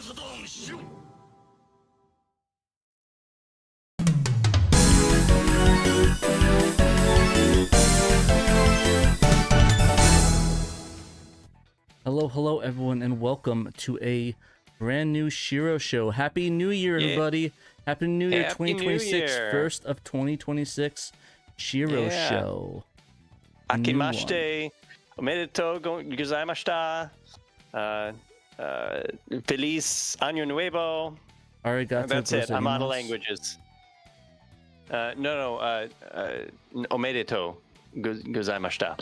Hello everyone, and welcome to a brand new SHIRO show. Happy New Year, everybody! Happy New Year, Happy 2026, New Year. first of 2026 SHIRO show. Akimashite, omedetou gozaimashita, feliz año nuevo. Arigato That's it. I'm out of gozaimasu. languages. Omedetou gozaimashita,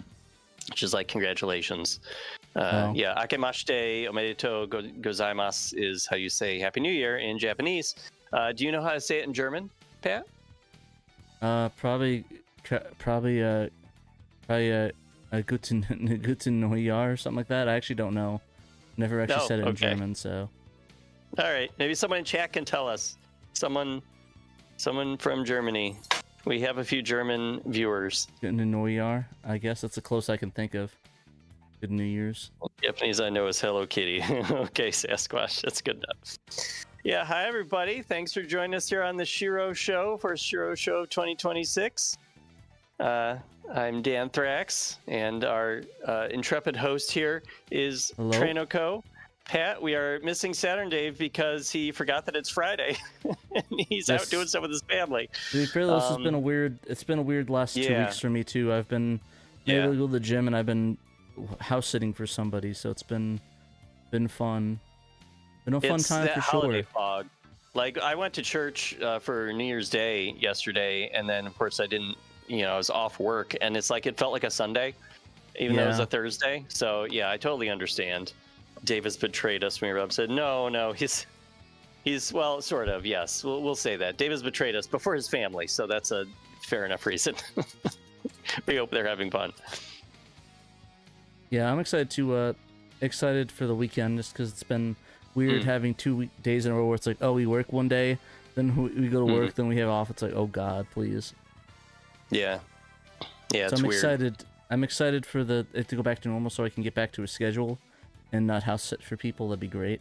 which is like congratulations. Yeah, akimashite, omedetou gozaimasu is how you say Happy New Year in Japanese. Do you know how to say it in German, Pat? Probably guten Neujahr or something like that. I actually don't know. Never actually said it in German, so. All right, maybe someone in chat can tell us. Someone from Germany. We have a few German viewers. Guten Neujahr. I guess that's the close I can think of. Good New Year's. Well, Japanese I know is Hello Kitty. Okay, Sasquatch, that's good enough. Yeah, hi everybody. Thanks for joining us here on the SHIRO show for SHIRO show 2026. I'm Dan Thrax, and our intrepid host here is Trainoco. Pat, we are missing Saturn Dave because he forgot that it's Friday, and he's out doing stuff with his family. To be fair, this has been a weird. It's been a weird last 2 weeks for me too. I've been able to go to the gym, and I've been house sitting for somebody, so it's been fun. Been a fun time for sure. Holiday fog. Like, I went to church for New Year's Day yesterday, and then of course I didn't. I was off work, and it's like it felt like a Sunday, even though it was a Thursday. So yeah, I totally understand. Davis betrayed us. Me and Rob said, no, he's well, sort of, yes. We'll say that. Davis betrayed us, but for his family, so that's a fair enough reason. We hope they're having fun. Yeah, I'm excited for the weekend, just because it's been weird having 2 days in a row where it's like, oh, we work one day, then we go to work, then we have off. It's like, oh God, please. Yeah, so it's weird. I'm excited for it to go back to normal, so I can get back to a schedule and not house sit for people. That'd be great.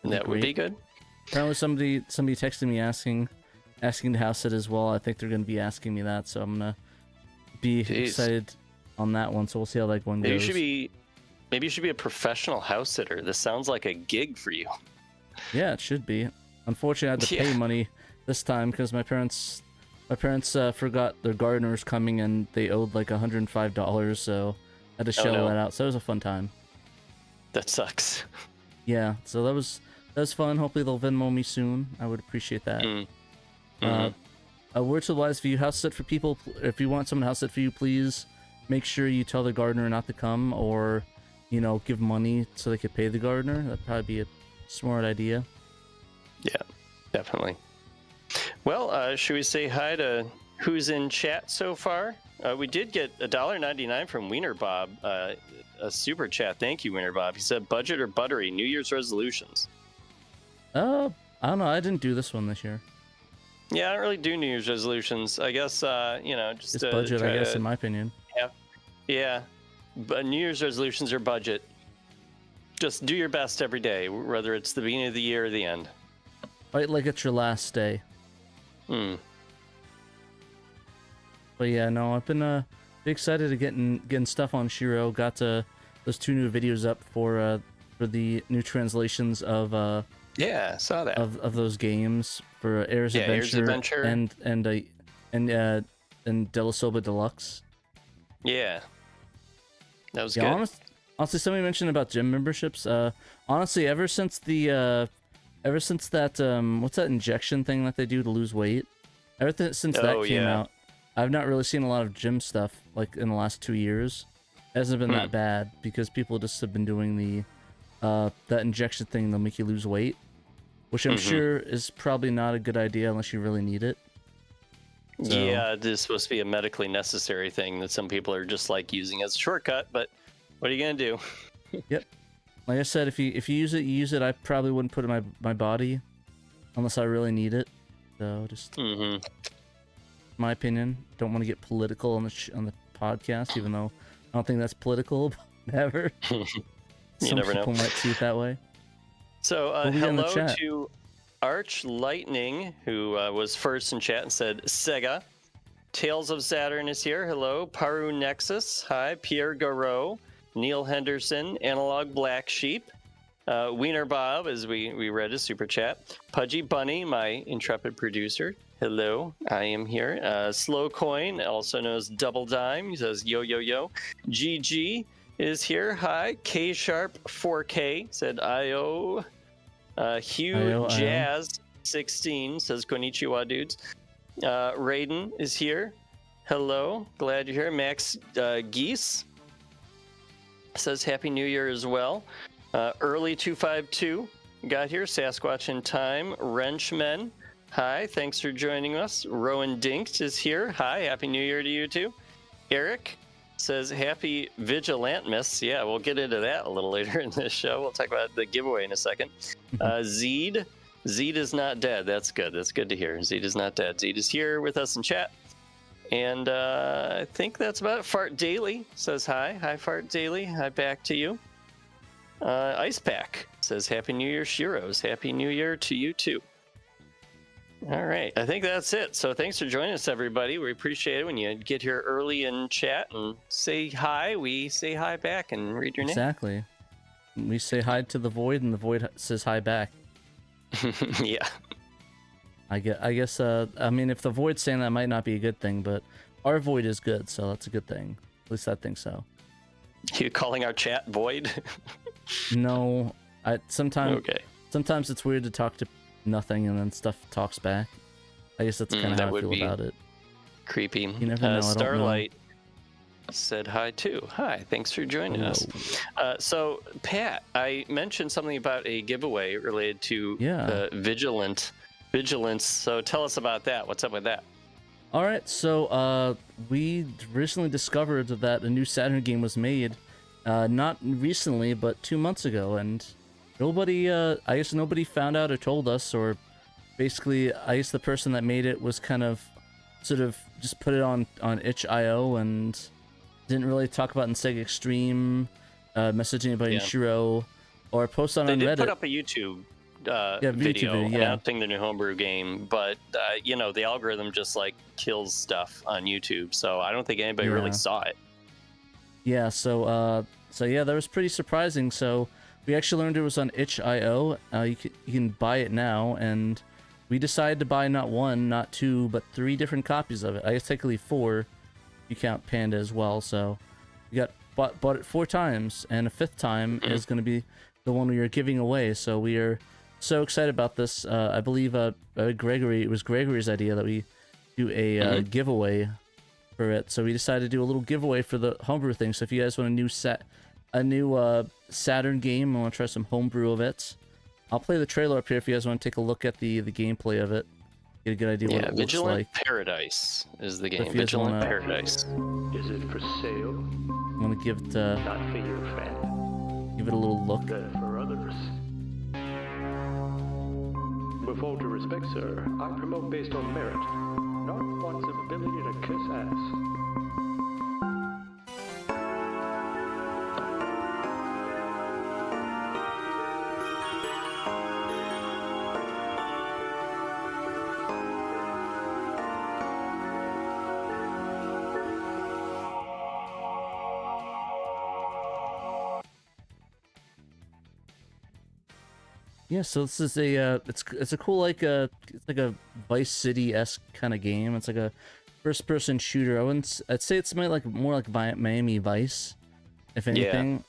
That would be good. Apparently, somebody texted me asking to house sit as well. I think they're gonna be asking me that, so I'm gonna be excited on that one. So we'll see how that one goes. Maybe you should be a professional house sitter. This sounds like a gig for you. Yeah, it should be. Unfortunately, I had to pay money this time because my parents forgot their gardeners coming, and they owed like $105, so I had to shell that out. So it was a fun time. That sucks. Yeah, so that was fun. Hopefully they'll Venmo me soon. I would appreciate that. A word to the wise: if you house sit for people, if you want someone to house sit for you, please make sure you tell the gardener not to come, or give money so they could pay the gardener. That'd probably be a smart idea. Yeah, definitely. Well, should we say hi to who's in chat so far? We did get $1.99 from Wiener Bob, a super chat. Thank you, Wiener Bob. He said, budget or buttery, New Year's resolutions. I don't know. I didn't do this one this year. Yeah, I don't really do New Year's resolutions. I guess, just it's budget, I guess, in my opinion. Yeah. But New Year's resolutions are budget. Just do your best every day, whether it's the beginning of the year or the end. Fight like it's your last day. But yeah, no, I've been excited to getting stuff on SHIRO. Got those 2 new videos up for the new translations of saw that of those games for Air's Adventure and Delasoba Deluxe. Yeah, that was good. Honestly, somebody mentioned about gym memberships. Honestly, ever since that what's that injection thing that they do to lose weight? Since that came out, I've not really seen a lot of gym stuff like in the last 2 years. It hasn't been that bad because people just have been doing that injection thing that'll make you lose weight, which I'm sure is probably not a good idea unless you really need it. So, yeah, this is supposed to be a medically necessary thing that some people are just like using as a shortcut, but what are you gonna do? Yep. Like I said, if you use it, you use it. I probably wouldn't put it in my body unless I really need it. So just my opinion. Don't want to get political on the podcast, even though I don't think that's political. Never. some people might see it that way. So hello to Arch Lightning, who was first in chat and said Sega. Tales of Saturn is here. Hello. Paru Nexus. Hi. Pierre Garot. Neil Henderson. Analog Black Sheep. Wiener Bob, as we read his super chat. Pudgy Bunny, my intrepid producer. Hello, I am here. Slow Coin, also known as Double Dime. He says yo yo yo. GG is here. Hi. K Sharp 4K said IO. Hugh Jazz 16 says konnichiwa, dudes. Raiden is here. Hello, glad you're here. Max Geese says Happy New Year as well. Early 252 got here. Sasquatch in Time. Wrenchman, hi, thanks for joining us. Rowan Dinks is here. Hi, Happy New Year to you too. Eric says Happy Vigilantmas. Yeah, we'll get into that a little later in this show. We'll talk about the giveaway in a second. Zeed is not dead. That's good. That's good to hear. Zeed is not dead. Zeed is here with us in chat. And I think that's about it. Fart Daily says hi. Hi, Fart Daily. Hi, back to you. Ice Pack says Happy New Year, Shiros. Happy New Year to you too. All right, I think that's it. So thanks for joining us, everybody. We appreciate it when you get here early and chat and say hi. We say hi back and read your name. Exactly. We say hi to the Void, and the Void says hi back. Yeah. I guess. I mean, if the Void's saying that, might not be a good thing, but our Void is good, so that's a good thing. At least I think so. You calling our chat Void? No, sometimes it's weird to talk to nothing and then stuff talks back. I guess that's kind of how I feel about it. Creepy. You never know. Starlight said hi too. Hi, thanks for joining us. So Pat, I mentioned something about a giveaway related to the Vigilance. So tell us about that. What's up with that? All right, so we recently discovered that a new Saturn game was made. Not recently, but 2 months ago, and nobody, I guess nobody found out or told us, or basically, I guess the person that made it was kind of, sort of, just put it on itch.io and didn't really talk about it in Sega Extreme, message anybody in SHIRO, or post on Reddit. They did put up a YouTube video announcing the new Homebrew game, but the algorithm just like kills stuff on YouTube, so I don't think anybody really saw it. Yeah, so yeah, that was pretty surprising. So we actually learned it was on itch.io. You can buy it now, and we decided to buy not one, not two, but 3 different copies of it. I guess technically 4, you count Panda as well. So we got bought it 4 times, and a 5th time is going to be the one we are giving away. So we are so excited about this. I believe it was Gregory's idea that we do a giveaway for it, so we decided to do a little giveaway for the Homebrew thing. So if you guys want a new Saturn game, I want to try some Homebrew of it, I'll play the trailer up here if you guys want to take a look at the gameplay of it, get a good idea what it looks like. Vigilant Paradise is the game. Vigilant Paradise. Is it for sale? I'm gonna give it Not for you, friend. give it a little look. But for others. With all due respect, sir, I promote based on merit, not one's ability to kiss ass. Yeah, so this is a it's a cool it's like a Vice City-esque kind of game. It's like a first-person shooter. I'd say it's more like Miami Vice, if anything.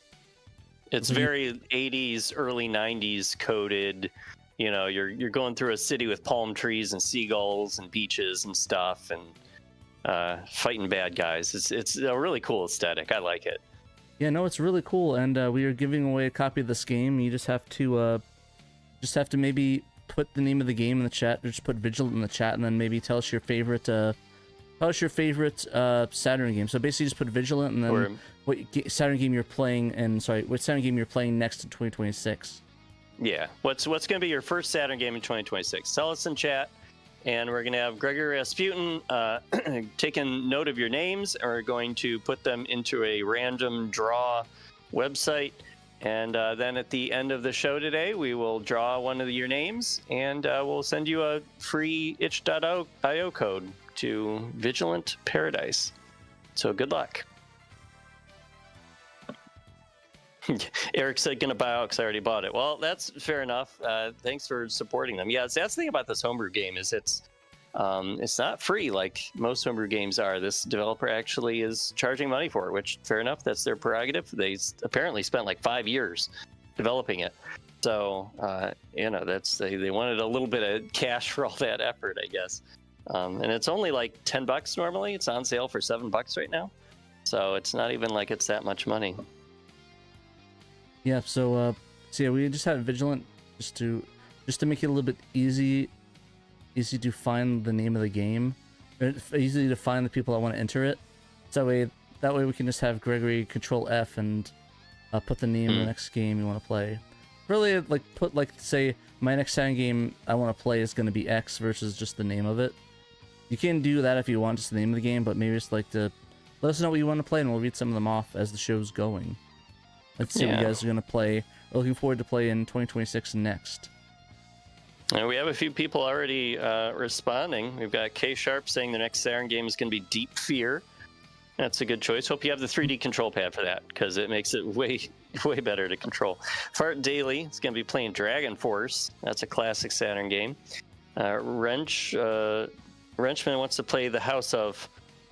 Yeah. It's very 80s, early 90s coded. You know, you're going through a city with palm trees and seagulls and beaches and stuff, and fighting bad guys. It's a really cool aesthetic. I like it. Yeah, no, it's really cool, and we are giving away a copy of this game. You just have to maybe put the name of the game in the chat, or just put Vigilant in the chat, and then maybe tell us your favorite Saturn game. So basically, just put Vigilant, and then what Saturn game you're playing, what Saturn game you're playing next in 2026. Yeah, what's going to be your first Saturn game in 2026? Tell us in chat, and we're going to have Gregory Rasputin taking note of your names, and we're going to put them into a random draw website. And then at the end of the show today, we will draw one of your names, and we'll send you a free itch.io code to Vigilant Paradise. So good luck. Eric said, gonna buy out because I already bought it. Well, that's fair enough. Thanks for supporting them. Yeah, that's the thing about this homebrew game is it's not free like most homebrew games are. This developer actually is charging money for it, which fair enough. That's their prerogative. They apparently spent like 5 years developing it. So, that's they wanted a little bit of cash for all that effort, I guess. And it's only like $10 normally. It's on sale for $7 right now. So it's not even like it's that much money. Yeah, so yeah, we just had Vigilant just to make it a little bit easy to find the name of the game, easy to find the people that want to enter it. So that way we can just have Gregory Control F and put the name of the next game you want to play. Really, say my next Saturn game I want to play is going to be X versus just the name of it. You can do that if you want, just the name of the game, but maybe just like to let us know what you want to play and we'll read some of them off as the show's going. Let's see what you guys are going to play. We're looking forward to play in 2026 next. And we have a few people already responding. We've got K Sharp saying the next Saturn game is going to be Deep Fear. That's a good choice. Hope you have the 3D control pad for that, because it makes it way better to control. Fart Daily is going to be playing Dragon Force. That's a classic Saturn game. Wrenchman wants to play The House of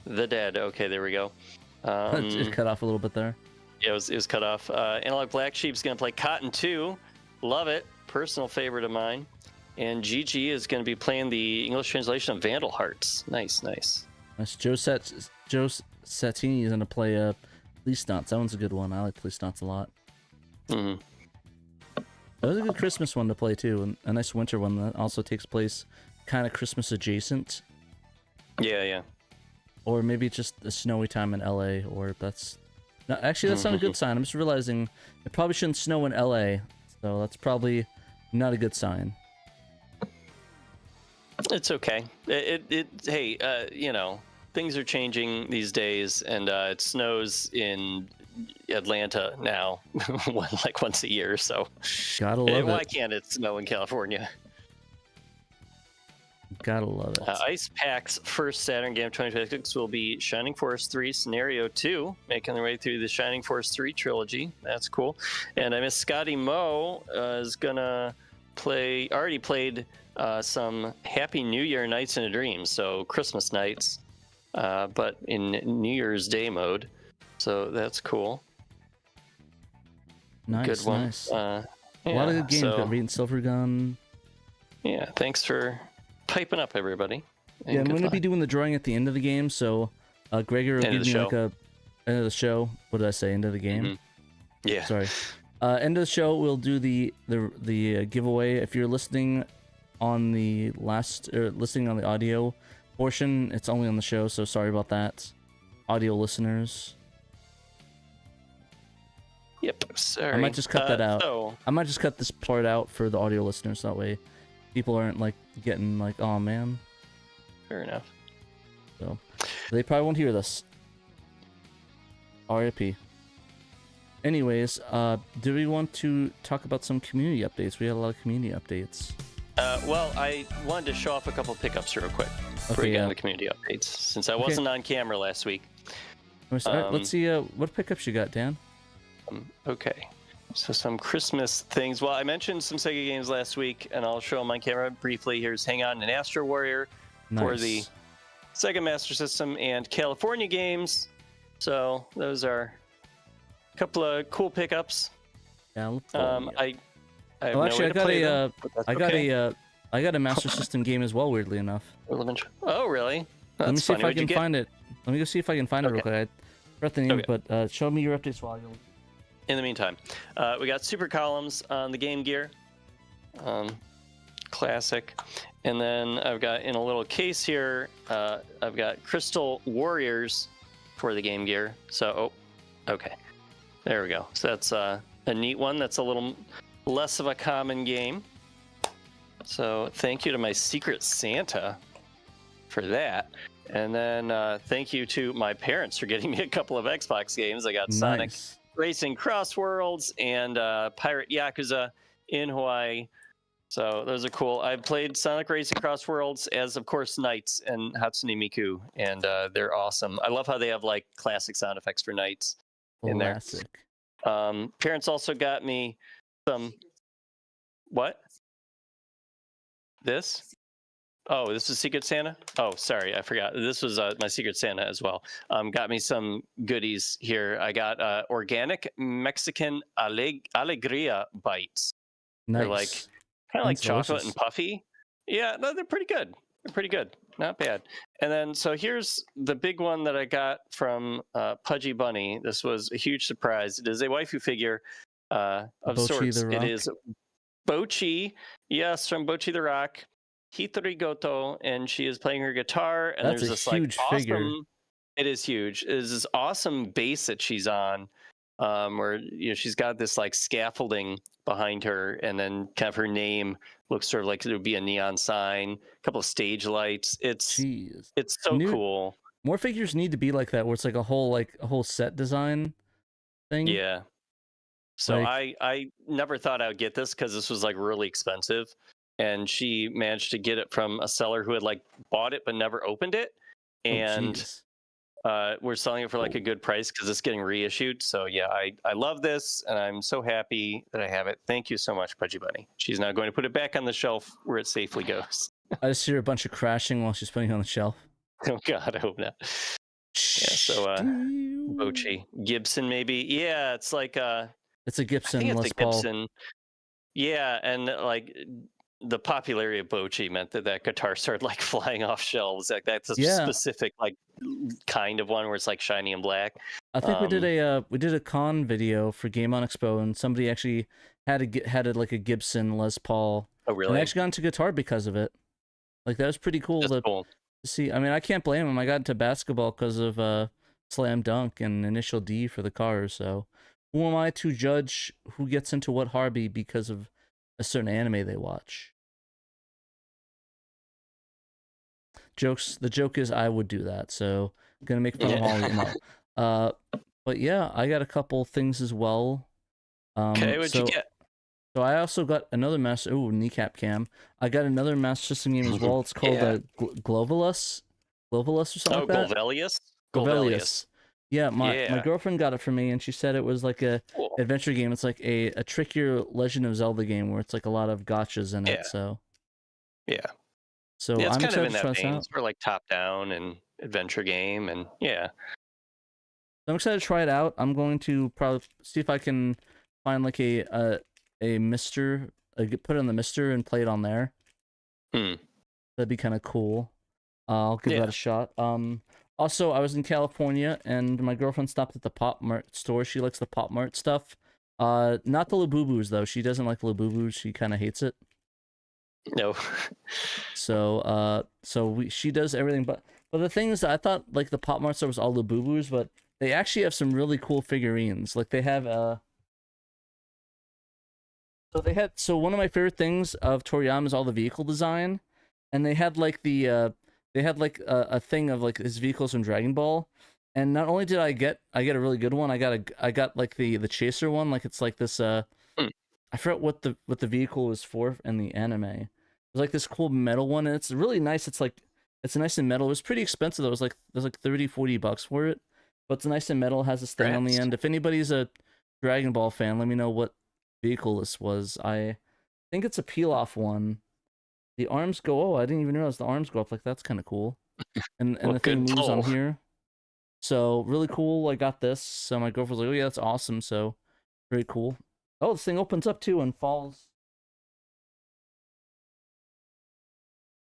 the Dead. Okay, there we go. It cut off a little bit there. Yeah, it was cut off. Analog Black Sheep's going to play Cotton 2. Love it. Personal favorite of mine. And GG is going to be playing the English translation of Vandal Hearts. Nice. Joe Sattini is going to play Police Stunts. That one's a good one. I like Police Stunts a lot. That was a good Christmas one to play too, and a nice winter one that also takes place kind of Christmas adjacent. Yeah. Or maybe it's just a snowy time in LA, or that's... No, actually, that's not a good sign. I'm just realizing it probably shouldn't snow in LA, so that's probably not a good sign. It's okay. Hey, things are changing these days, and it snows in Atlanta now, once a year. So, gotta love it. Why can't it snow in California? Gotta love it. Ice Pack's first Saturn game of 2026 will be Shining Force 3 Scenario 2, making their way through the Shining Force 3 trilogy. That's cool. And I miss Scotty Moe is gonna already played some Happy New Year Nights in a Dream, so Christmas nights, but in New Year's Day mode. So that's cool. Nice, good one. Nice. A lot of good games. Got Rayman Silver Gun. Yeah, thanks for piping up, everybody. And I'm going to be doing the drawing at the end of the game, so Gregor will give me like a end of the show. What did I say? End of the game? Yeah. Sorry. End of the show, we'll do the giveaway. If you're listening on the listening on the audio portion, it's only on the show, so sorry about that, audio listeners. Yep, sorry. I might just cut that out. So... I might just cut this part out for the audio listeners, that way people aren't like getting like, oh man. Fair enough. So they probably won't hear this. RIP. Anyways, do we want to talk about some community updates? We had a lot of community updates. Well, I wanted to show off a couple pickups real quick before we get into community updates, since I wasn't on camera last week. Let's see what pickups you got, Dan. Okay, so some Christmas things. Well, I mentioned some Sega games last week, and I'll show them on camera briefly. Here's Hang On and Astro Warrior for the Sega Master System and California games. So those are a couple of cool pickups. California. I got a Master System game as well, weirdly enough. Oh, really? That's Let me see funny. if I can find it. Let me go see if I can find it real quick. I forgot the name, but show me your updates while you'll... In the meantime, we got Super Columns on the Game Gear. Classic. And then I've got in a little case here, I've got Crystal Warriors for the Game Gear. So, okay. There we go. So that's a neat one. That's a little less of a common game. So thank you to my Secret Santa for that. And then thank you to my parents for getting me a couple of Xbox games. I got Sonic Racing Cross Worlds and Pirate Yakuza in Hawaii. So those are cool. I've played Sonic Racing Cross Worlds as, of course, Knights and Hatsune Miku, and they're awesome. I love how they have like classic sound effects for Knights in there. Parents also got me some. What? This? Oh, this is Secret Santa? Oh, sorry, I forgot. This was my Secret Santa as well. Got me some goodies here. I got organic Mexican Alegria bites. Nice. They're like kind of like chocolate delicious. and puffy. Yeah, no, they're pretty good. They're pretty good. Not bad. And then, so here's the big one that I got from Pudgy Bunny. This was a huge surprise. It is a waifu figure of Bochi sorts. the Rock. It is Bochi, yes, from Bochi the Rock. Hitori Goto, and she is playing her guitar, and That's there's a this huge like awesome figure. It is huge. It is this awesome bass that she's on, where she's got this like scaffolding behind her, and then kind of her name looks sort of like it would be a neon sign, a couple of stage lights. It's so cool. More figures need to be like that, where it's like a whole set design thing. Yeah. So I never thought I would get this because this was like really expensive. And she managed to get it from a seller who had like bought it but never opened it, and we're selling it for like a good price because it's getting reissued. So yeah, I love this, and I'm so happy that I have it. Thank you so much, Pudgy Bunny. She's now going to put it back on the shelf where it safely goes. I just hear a bunch of crashing while she's putting it on the shelf. Oh God, I hope not. Yeah. So Bochi Gibson maybe. Yeah, it's like it's a Gibson. I think it's Les a Gibson. Yeah, and like. The popularity of Bochi meant that guitar started like flying off shelves. Like that's a specific like kind of one where it's like shiny and black. I think we did a con video for Game on Expo, and somebody actually had like a Gibson Les Paul. Oh really? And I actually got into guitar because of it. Like that was pretty cool to see. I mean, I can't blame him. I got into basketball because of Slam Dunk and Initial D for the cars. So who am I to judge who gets into what hobby because of a certain anime they watch? The joke is I would do that, so I'm gonna make fun of Holly. But yeah, I got a couple things as well. Okay, what'd you get? So I also got another master. Oh, kneecap cam. I got another Master System game as well. It's called Glovalus or something like that. Golvelius. Yeah, my girlfriend got it for me, and she said it was like a adventure game. It's like a trickier Legend of Zelda game where it's like a lot of gotchas in it. So yeah. So it's I'm kind of in excited that to try vein. this out. It's for like top down and adventure game, and yeah. I'm excited to try it out. I'm going to probably see if I can find like a Mister, put it on the Mister and play it on there. That'd be kind of cool. I'll give that a shot. Also, I was in California, and my girlfriend stopped at the Pop Mart store. She likes the Pop Mart stuff. Not the Labubus though. She doesn't like Labubus. She kind of hates it. No. So she does everything, but the thing is that I thought like the Pop Mart store was all the boo-boos, but they actually have some really cool figurines. Like they have so one of my favorite things of Toriyama is all the vehicle design, and they had like a thing of like his vehicles from Dragon Ball, and not only did I get a really good one, I got like the chaser one, like it's like this I forgot what the vehicle was for in the anime. It was like this cool metal one, and it's really nice. It's nice and metal. It was pretty expensive though. It was like $30-$40 for it, but it's nice and metal. It has this thing on the end. If anybody's a Dragon Ball fan, let me know what vehicle this was. I think it's a peel-off one. The arms go. Oh, I didn't even realize the arms go up. Like that's kind of cool. And the thing moves on here. So really cool. I got this. So my girlfriend was like, "Oh yeah, that's awesome." So very cool. Oh, this thing opens up too and falls.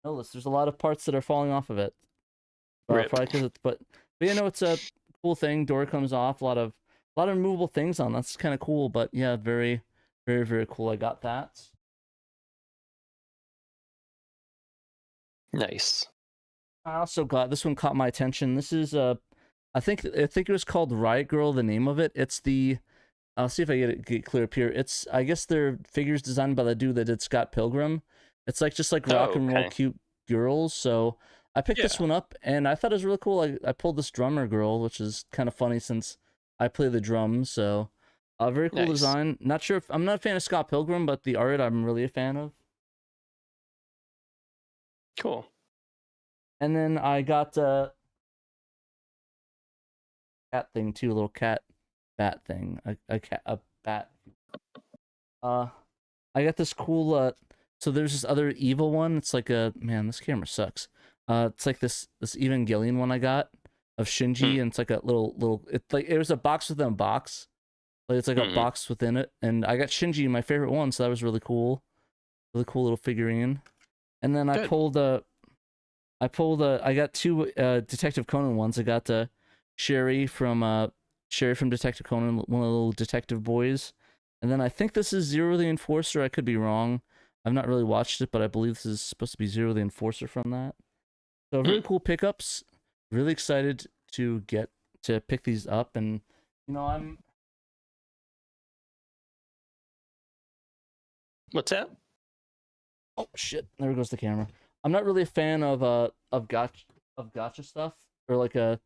Notice there's a lot of parts that are falling off of it. Probably because but yeah, no, it's a cool thing. Door comes off. A lot of removable things on. That's kind of cool. But yeah, very, very, very cool. I got that. Nice. I also got this one. Caught my attention. This is I think it was called Riot Girl. The name of it. It's the. I'll see if I get clear up here. It's, I guess they're figures designed by the dude that did Scott Pilgrim. It's like just like rock and roll cute girls. So I picked this one up, and I thought it was really cool. I pulled this drummer girl, which is kind of funny since I play the drums, so very cool design. Not sure if I'm not a fan of Scott Pilgrim, but the art I'm really a fan of. Cool. And then I got cat thing too, a little cat bat thing, a bat. I got this cool. So there's this other evil one. It's like a man. This camera sucks. It's like this Evangelion one I got of Shinji, and it's like a little. It's like it was a box within a box. Like it's like a box within it, and I got Shinji, my favorite one, so that was really cool. Really cool little figurine. And then I pulled I got two Detective Conan ones. I got Sherry from Detective Conan, one of the little detective boys. And then I think this is Zero the Enforcer. I could be wrong. I've not really watched it, but I believe this is supposed to be Zero the Enforcer from that. So really cool pickups. Really excited to pick these up, and I'm. What's that? Oh shit! There goes the camera. I'm not really a fan of gacha stuff, or like the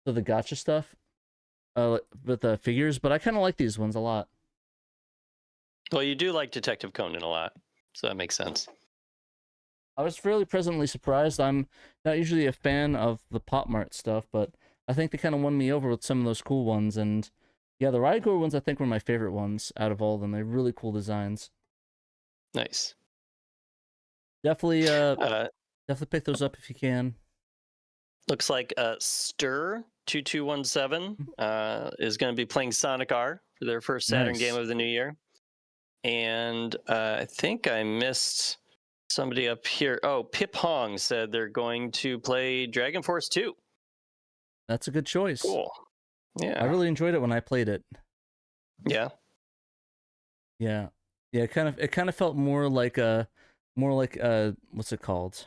gacha stuff, with the figures, but I kind of like these ones a lot. Well, you do like Detective Conan a lot, so that makes sense. I was fairly pleasantly surprised. I'm not usually a fan of the Pop Mart stuff, but I think they kind of won me over with some of those cool ones. And yeah, the Raigor ones I think were my favorite ones out of all of them. They're really cool designs. Nice. Definitely pick those up if you can. Looks like Stir 2217 is going to be playing Sonic R for their first Saturn game of the new year. And I think I missed somebody up here. Oh, Pip Hong said they're going to play Dragon Force 2. That's a good choice. Cool. Yeah. I really enjoyed it when I played it. Yeah. Yeah. Yeah, it kind of felt more like what's it called?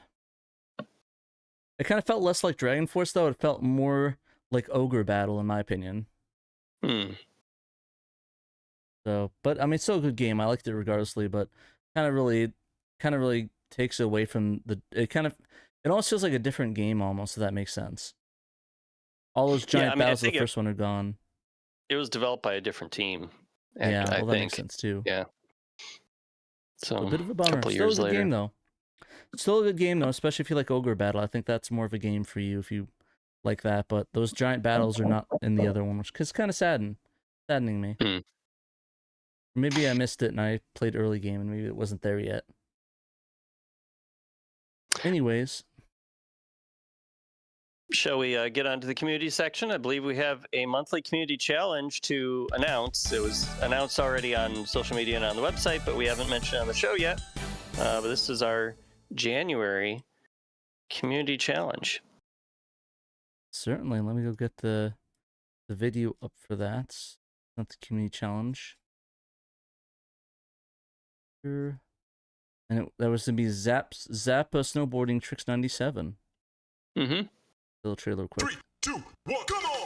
It kind of felt less like Dragon Force though. It felt more like Ogre Battle in my opinion. So, but I mean, it's still a good game. I liked it regardlessly, but kind of really takes away from it almost feels like a different game almost, if that makes sense. All those giant battles of the first one are gone. It was developed by a different team. Yeah, that makes sense too. Yeah. So a bit of a bummer. Still a good game though. Still a good game though, especially if you like Ogre Battle. I think that's more of a game for you if you like that. But those giant battles are not in the other one, which is kind of saddening me. Maybe I missed it and I played early game and maybe it wasn't there yet. Anyways. Shall we get on to the community section? I believe we have a monthly community challenge to announce. It was announced already on social media and on the website, but we haven't mentioned it on the show yet. But this is our January community challenge. Certainly. Let me go get the video up for that. Not the community challenge. And that was to be Zap Snowboarding Tricks 97. Little trailer quick. 3, 2, 1, come on!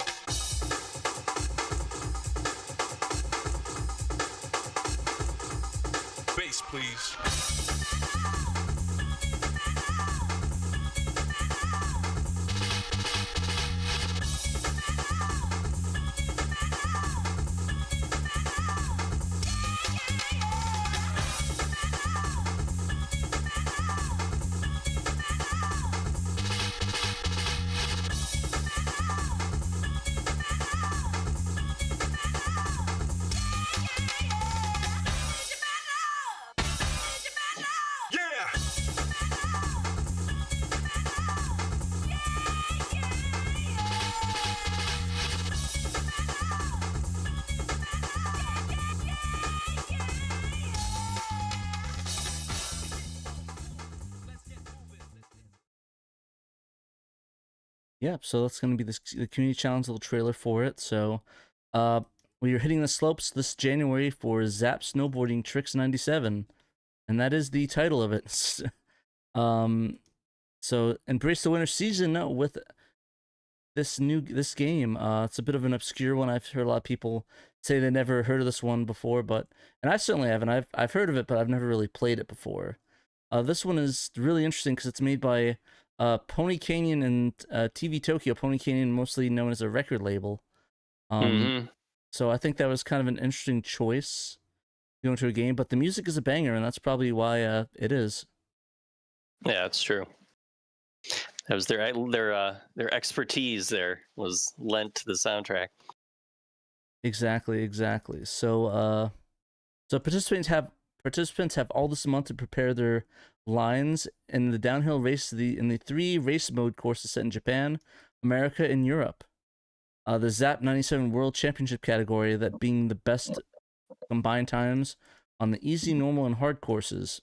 Bass, please. Yep, so that's going to be the community challenge little trailer for it. So, we are hitting the slopes this January for Zap Snowboarding Tricks 97, and that is the title of it. So embrace the winter season with this game. It's a bit of an obscure one. I've heard a lot of people say they never heard of this one before, and I certainly haven't. I've heard of it, but I've never really played it before. This one is really interesting because it's made by Pony Canyon and TV Tokyo. Pony Canyon, mostly known as a record label. So I think that was kind of an interesting choice going to a game, but the music is a banger, and that's probably why it is. Yeah, it's true. That was their expertise there was lent to the soundtrack. Exactly. So participants have all this month to prepare their lines in the downhill race in the 3 race mode courses set in Japan, America, and Europe. The ZAP 97 World Championship category, that being the best combined times on the easy, normal, and hard courses,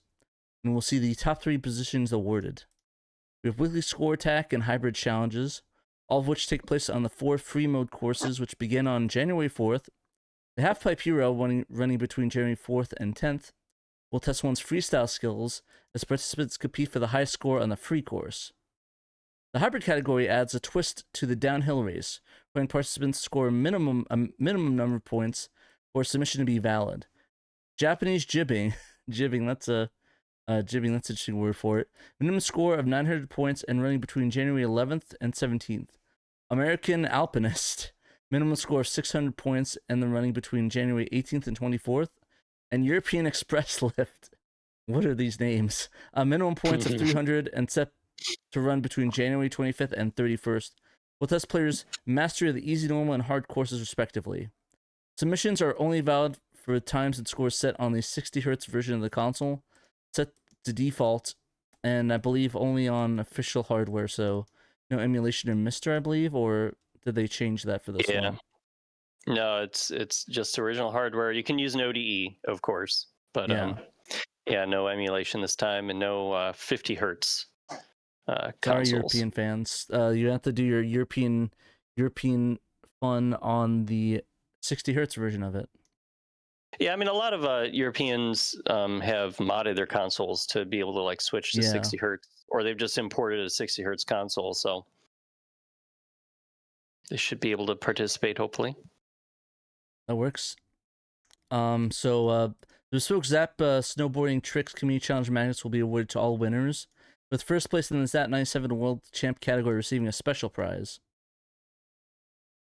and we'll see the top 3 positions awarded. We have weekly score attack and hybrid challenges, all of which take place on the 4 free mode courses, which begin on January 4th. The Halfpipe Hero, running between January 4th and 10th, will test one's freestyle skills as participants compete for the highest score on the free course. The hybrid category adds a twist to the downhill race, when participants score a minimum number of points for submission to be valid. Japanese jibbing, that's an interesting word for it. Minimum score of 900 points and running between January 11th and 17th. American alpinist, minimum score of 600 points and then running between January 18th and 24th. And European express lift. What are these names? Minimum points of 300 and set to run between January 25th and 31st. Will test players' mastery of the easy, normal, and hard courses respectively. Submissions are only valid for times and scores set on the 60 Hz version of the console, set to default, and I believe only on official hardware, so no emulation or MiSTer, I believe, or did they change that for this one? No, it's just original hardware. You can use an ODE, of course, but no emulation this time, and no 50 Hertz consoles. Sorry, European fans. You have to do your European fun on the 60 Hertz version of it. Yeah, I mean, a lot of Europeans have modded their consoles to be able to like switch to 60 Hertz, or they've just imported a 60 Hertz console, so they should be able to participate, hopefully. That works. So the Bespoke Zap Snowboarding Tricks Community Challenge magnets will be awarded to all winners, with first place in the Zap 97 World Champ category receiving a special prize.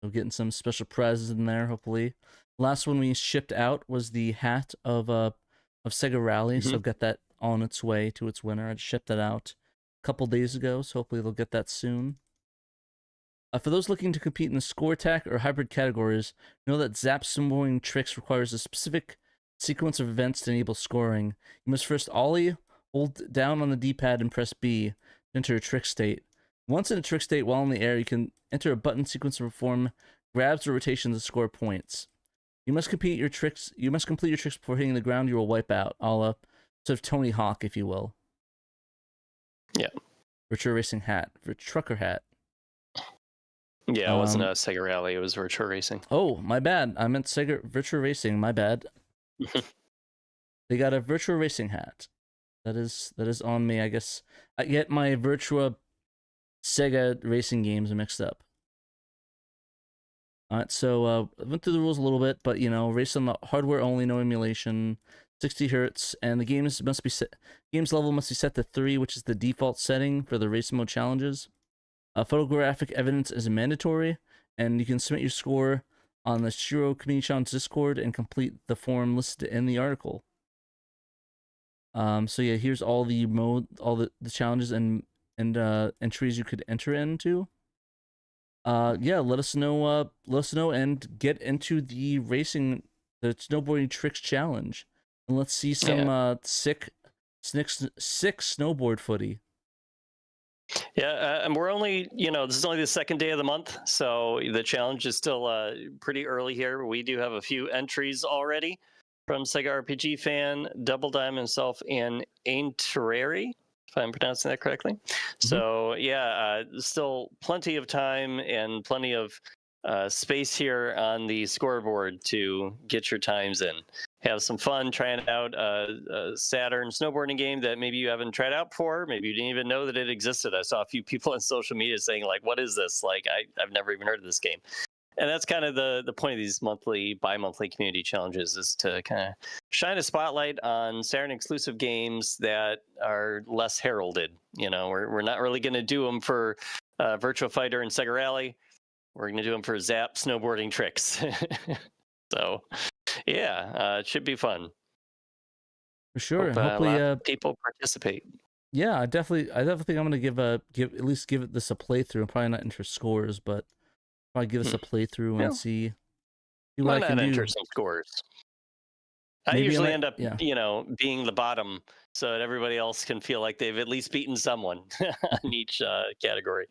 So getting some special prizes in there, hopefully. Last one we shipped out was the hat of Sega Rally, so got that on its way to its winner. I just shipped that out a couple days ago, so hopefully they'll get that soon. For those looking to compete in the score attack or hybrid categories, know that Zap Snowboarding Tricks requires a specific sequence of events to enable scoring. You must first ollie, hold down on the D-pad, and press B to enter a trick state. Once in a trick state while in the air, you can enter a button sequence to perform grabs or rotations to score points. You must complete your tricks before hitting the ground. You will wipe out, a la sort of Tony Hawk, if you will. Yeah. Virtua Racing hat, Trucker hat. Yeah, it wasn't a Sega Rally. It was Virtua Racing. Oh, my bad. I meant Virtua Racing. My bad. They got a Virtua Racing hat. That is on me. I guess I get my Virtua Sega Racing games mixed up. Alright, so I went through the rules a little bit, but race on the hardware only, no emulation, 60 Hertz, and the games level must be set to 3, which is the default setting for the race mode challenges. Photographic evidence is mandatory, and you can submit your score on the SHIRO Community Challenge Discord and complete the form listed in the article. So yeah, here's all the challenges and entries you could enter into. Let us know and get into the snowboarding tricks challenge, and let's see some sick snowboard footy. Yeah, and we're only, this is only the second day of the month, so the challenge is still pretty early here. We do have a few entries already from Sega RPG Fan, Double Diamond himself, and Ain Terrari, if I'm pronouncing that correctly. So yeah, still plenty of time and plenty of space here on the scoreboard to get your times in. Have some fun trying out a Saturn snowboarding game that maybe you haven't tried out before. Maybe you didn't even know that it existed. I saw a few people on social media saying, like, what is this? Like, I've never even heard of this game. And that's kind of the point of these bi-monthly community challenges, is to kind of shine a spotlight on Saturn exclusive games that are less heralded. We're not really going to do them for Virtua Fighter and Sega Rally. We're going to do them for Zap Snowboarding Tricks. So, yeah, it should be fun. For sure. Hope, Hopefully, lots of people participate. Yeah, I definitely think I'm gonna give at least give it this a playthrough. I'm probably not enter scores, but probably give this a playthrough and see what Why I can not enter do. some scores? I Maybe usually end up, yeah. being the bottom, so that everybody else can feel like they've at least beaten someone in each category.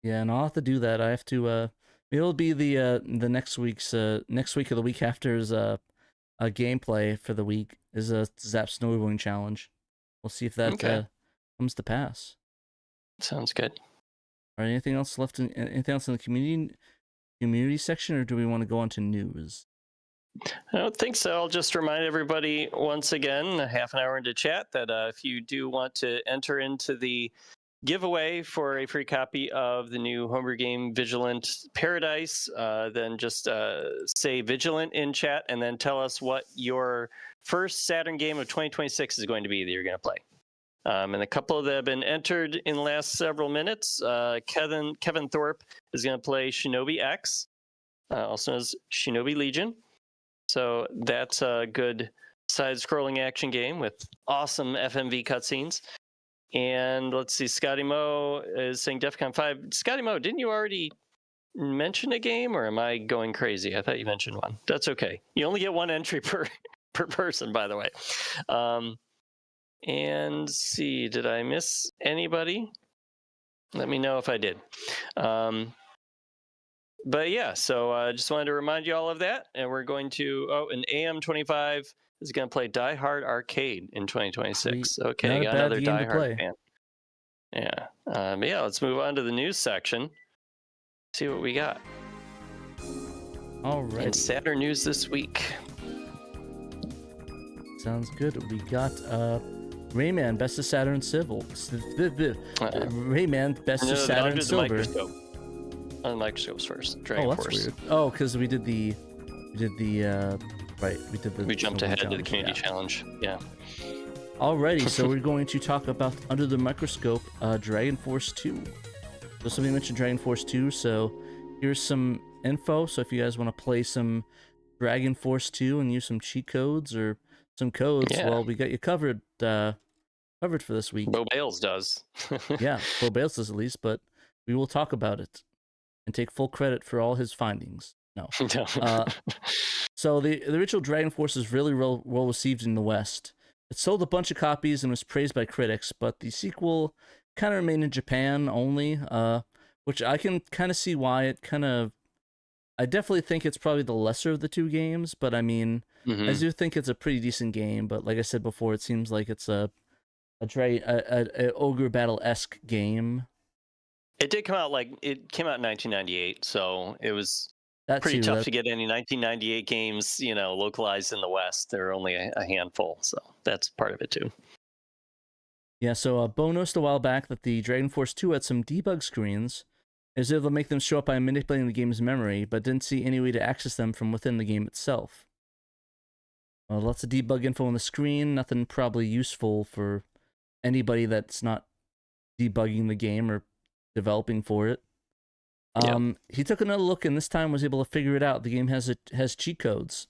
Yeah, and I'll have to do that. I have to. It'll be the next week or the week after's a gameplay for the week is a Zap Snowboarding challenge. We'll see if that comes to pass. Sounds good. All right, anything else left? Anything else in the community section, or do we want to go on to news? I don't think so. I'll just remind everybody once again, a half an hour into chat, that if you do want to enter into the giveaway for a free copy of the new homebrew game Vigilant Paradise, then just say Vigilant in chat and then tell us what your first Saturn game of 2026 is going to be that you're going to play. And a couple that have been entered in the last several minutes. Kevin Thorpe is going to play Shinobi X, also known as Shinobi Legion. So that's a good side-scrolling action game with awesome FMV cutscenes. And let's see, Scotty Moe is saying DEFCON 5. Scotty Moe, didn't you already mention a game, or am I going crazy? I thought you mentioned one. That's okay. You only get one entry per person, by the way. And see, did I miss anybody? Let me know if I did. But yeah, so I just wanted to remind you all of that. And we're going to, and AM25 is going to play Die Hard Arcade in 2026. Okay, got another Die Hard fan. Yeah. But yeah, let's move on to the news section. See what we got. All right. In Saturn news this week. Sounds good. We got Rayman BestOfSaturnSilver. Rayman BestOfSaturnSilver. Microscopes first. Dragon Force. Weird. Oh, because we did the right. We jumped ahead to the community challenge. Yeah. Alrighty, so we're going to talk about Under the Microscope, Dragon Force 2. So somebody mentioned Dragon Force 2, so here's some info. So if you guys want to play some Dragon Force 2 and use some cheat codes or some codes, well, we got you covered for this week. Bo Bales does. Yeah, Bo Bales does at least, but we will talk about it and take full credit for all his findings. No. So the original Dragon Force is really well received in the West. It sold a bunch of copies and was praised by critics, but the sequel kind of remained in Japan only, which I can kind of see why. I definitely think it's probably the lesser of the two games, but I mean, I do think it's a pretty decent game. But like I said before, it seems like it's a ogre battle-esque game. It did come out it came out in 1998, so it was pretty tough to get any 1998 games, localized in the West. There are only a handful, so that's part of it too. Yeah, so Bo noticed a while back that the Dragon Force 2 had some debug screens. It was able to make them show up by manipulating the game's memory, but didn't see any way to access them from within the game itself. Lots of debug info on the screen, nothing probably useful for anybody that's not debugging the game or developing for it. He took another look and this time was able to figure it out. The game has cheat codes.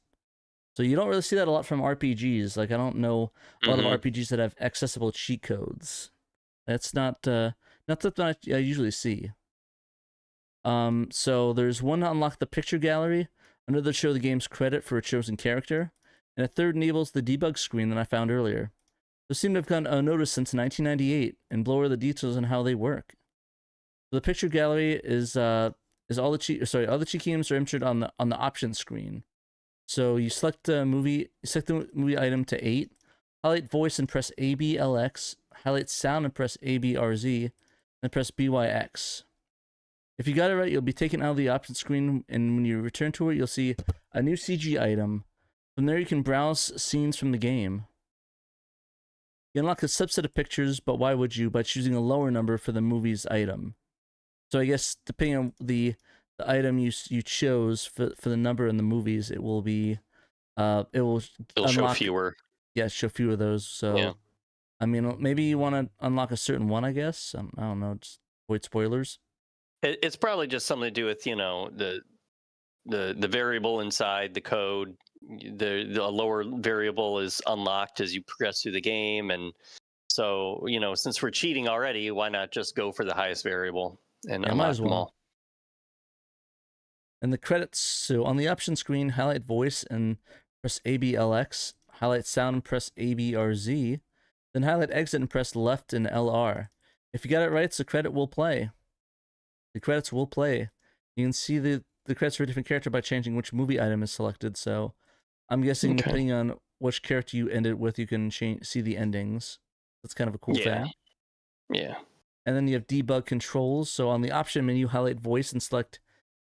So you don't really see that a lot from RPGs. Like, I don't know a lot of RPGs that have accessible cheat codes. That's not something I usually see. So there's one to unlock the picture gallery, another to show the game's credit for a chosen character, and a third enables the debug screen that I found earlier. Those seem to have gone unnoticed since 1998, and blow over the details on how they work. The picture gallery is all the cheat games are entered on the options screen. So you select the movie item to 8, highlight voice and press ABLX, highlight sound and press ABRZ, and press BYX. If you got it right, you'll be taken out of the options screen, and when you return to it, you'll see a new CG item. From there, you can browse scenes from the game. You unlock a subset of pictures, but why would you? By choosing a lower number for the movie's item. So I guess depending on the item you chose for the number in the movies, it will be it'll show fewer. Yeah, show fewer of those. So yeah. I mean, maybe you want to unlock a certain one. I guess I don't know. Just avoid spoilers. It's probably just something to do with the the variable inside the code. The lower variable is unlocked as you progress through the game, and so since we're cheating already, why not just go for the highest variable and unlock them all? And the credits, so on the option screen, highlight voice and press ABLX, highlight sound and press ABRZ, then highlight exit and press left and LR. If you got it right, the credit will play. The credits will play. You can see the credits for a different character by changing which movie item is selected, so I'm guessing depending on which character you ended with, you can see the endings. That's kind of a cool thing. Yeah. And then you have debug controls, so on the option menu, highlight voice and select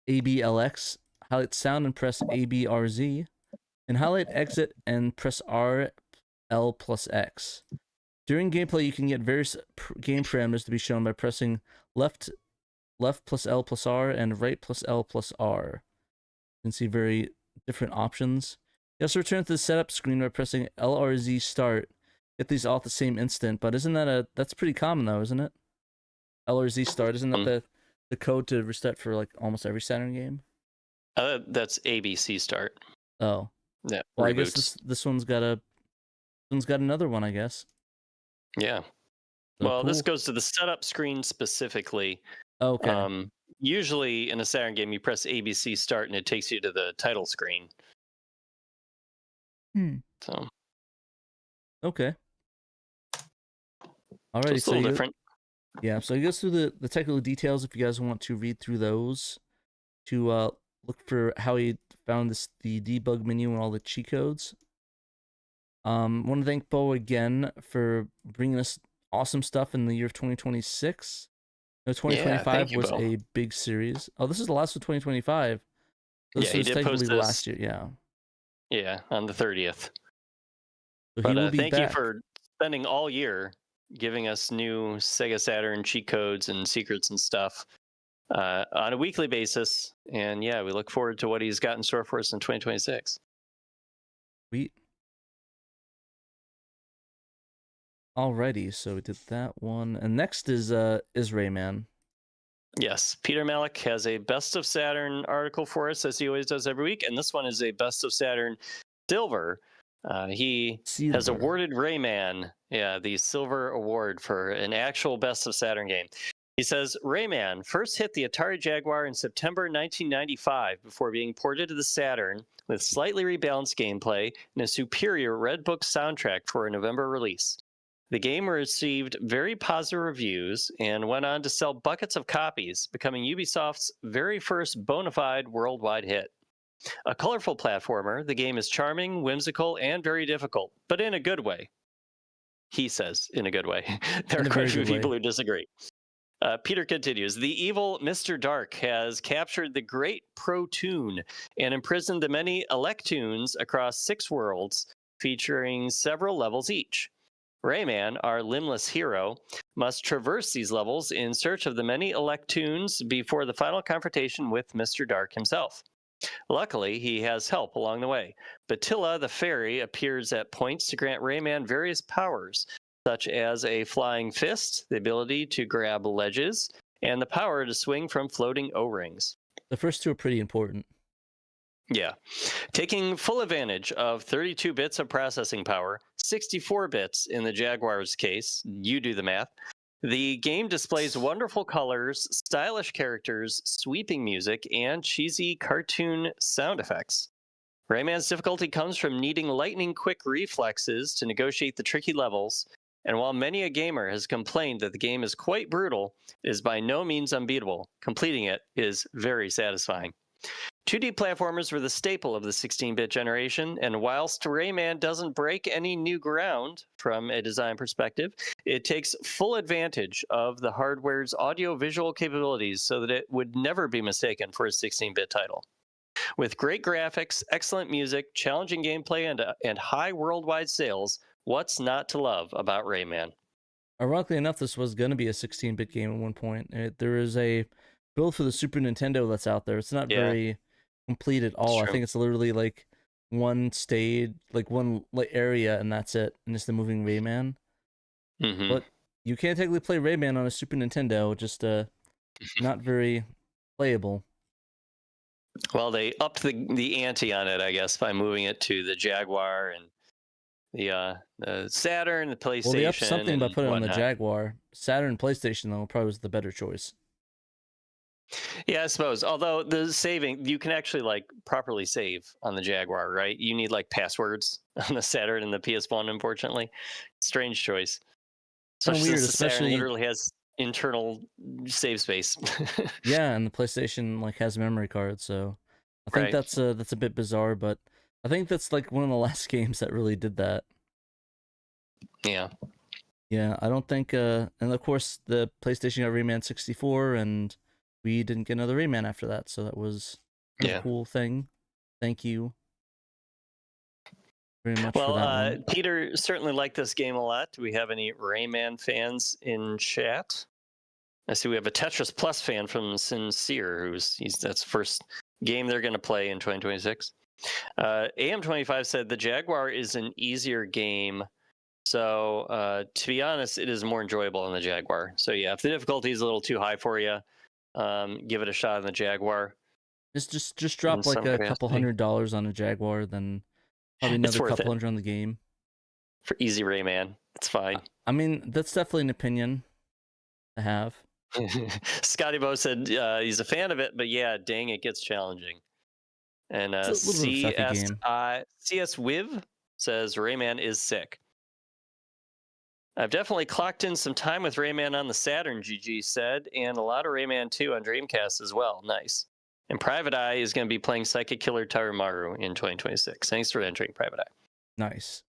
ABLX, highlight sound and press ABRZ, and highlight exit and press RL plus X. During gameplay, you can get various game parameters to be shown by pressing left plus L plus R and right plus L plus R. You can see very different options. You also return to the setup screen by pressing LRZ start. Get these all at the same instant, but that's pretty common though, isn't it? LRZ start, isn't that the code to restart for like almost every Saturn game? That's ABC start. Oh. Yeah. Well, reboots. I guess this one's got another one, I guess. Yeah. So well, cool. This goes to the setup screen specifically. Okay. Usually in a Saturn game, you press ABC start and it takes you to the title screen. So. Okay. Alrighty, so a little different. Yeah, so I guess through the technical details, if you guys want to read through those, to look for how he found the debug menu and all the cheat codes. Want to thank Bo again for bringing us awesome stuff in the year of 2026. 2025 was Bo. a big series. Oh, this is the last of 2025. This was technically last year, yeah. Yeah, on the 30th. So but thank you for spending all year giving us new Sega Saturn cheat codes and secrets and stuff on a weekly basis. And yeah, we look forward to what he's got in store for us in 2026. Sweet. Alrighty, so we did that one. And next is Rayman. Yes, Peter Malik has a Best of Saturn article for us, as he always does every week. And this one is a Best of Saturn Silver. He has awarded Rayman, the Silver Award for an actual Best of Saturn game. He says, Rayman first hit the Atari Jaguar in September 1995 before being ported to the Saturn with slightly rebalanced gameplay and a superior Red Book soundtrack for a November release. The game received very positive reviews and went on to sell buckets of copies, becoming Ubisoft's very first bona fide worldwide hit. A colorful platformer, the game is charming, whimsical, and very difficult, but in a good way. He says, in a good way. There are quite a few people who disagree. Peter continues, the evil Mr. Dark has captured the great Protoon and imprisoned the many Electoons across 6 worlds, featuring several levels each. Rayman, our limbless hero, must traverse these levels in search of the many Electoons before the final confrontation with Mr. Dark himself. Luckily, he has help along the way. Batilla the fairy appears at points to grant Rayman various powers, such as a flying fist, the ability to grab ledges, and the power to swing from floating O-rings. The first two are pretty important. Yeah. Taking full advantage of 32 bits of processing power, 64 bits in the Jaguar's case, you do the math, the game displays wonderful colors, stylish characters, sweeping music, and cheesy cartoon sound effects. Rayman's difficulty comes from needing lightning-quick reflexes to negotiate the tricky levels, and while many a gamer has complained that the game is quite brutal, it is by no means unbeatable. Completing it is very satisfying. 2D platformers were the staple of the 16-bit generation, and whilst Rayman doesn't break any new ground from a design perspective, it takes full advantage of the hardware's audio-visual capabilities so that it would never be mistaken for a 16-bit title. With great graphics, excellent music, challenging gameplay, and high worldwide sales, what's not to love about Rayman? Ironically enough, this was going to be a 16-bit game at one point. There is a build for the Super Nintendo that's out there. It's not very complete at all. I think it's literally like one stage, like one area, and that's it. And it's the moving Rayman. Mm-hmm. But you can't technically play Rayman on a Super Nintendo. Just not very playable. Well, they upped the ante on it, I guess, by moving it to the Jaguar and the Saturn, the PlayStation. Well, they upped something by putting it on the whatnot. Jaguar. Saturn, PlayStation though probably was the better choice. Yeah, I suppose. Although the saving, you can actually like properly save on the Jaguar, right? You need like passwords on the Saturn and the PS1, unfortunately. Strange choice. Kind of weird, since the Saturn especially literally has internal save space. yeah, and the PlayStation like has memory cards, so I think that's a bit bizarre, but I think that's like one of the last games that really did that. Yeah. Yeah, I don't think and of course the PlayStation got Rayman 64 and we didn't get another Rayman after that, so that was a cool thing. Thank you very much for that one. Peter certainly liked this game a lot. Do we have any Rayman fans in chat? I see we have a Tetris Plus fan from Sincere, that's the first game they're going to play in 2026. AM25 said the Jaguar is an easier game, so to be honest, it is more enjoyable on the Jaguar. So yeah, if the difficulty is a little too high for you, give it a shot on the Jaguar. Just drop like a couple $100 on a Jaguar, then probably another couple $100 on the game. For easy Rayman, it's fine. I mean, that's definitely an opinion to have. Scotty Bo said he's a fan of it, but yeah, dang, it gets challenging. And CS Wiv says Rayman is sick. I've definitely clocked in some time with Rayman on the Saturn, GG said, and a lot of Rayman 2 on Dreamcast as well. Nice. And Private Eye is going to be playing Psychic Killer Tarumaru in 2026. Thanks for entering, Private Eye. Nice.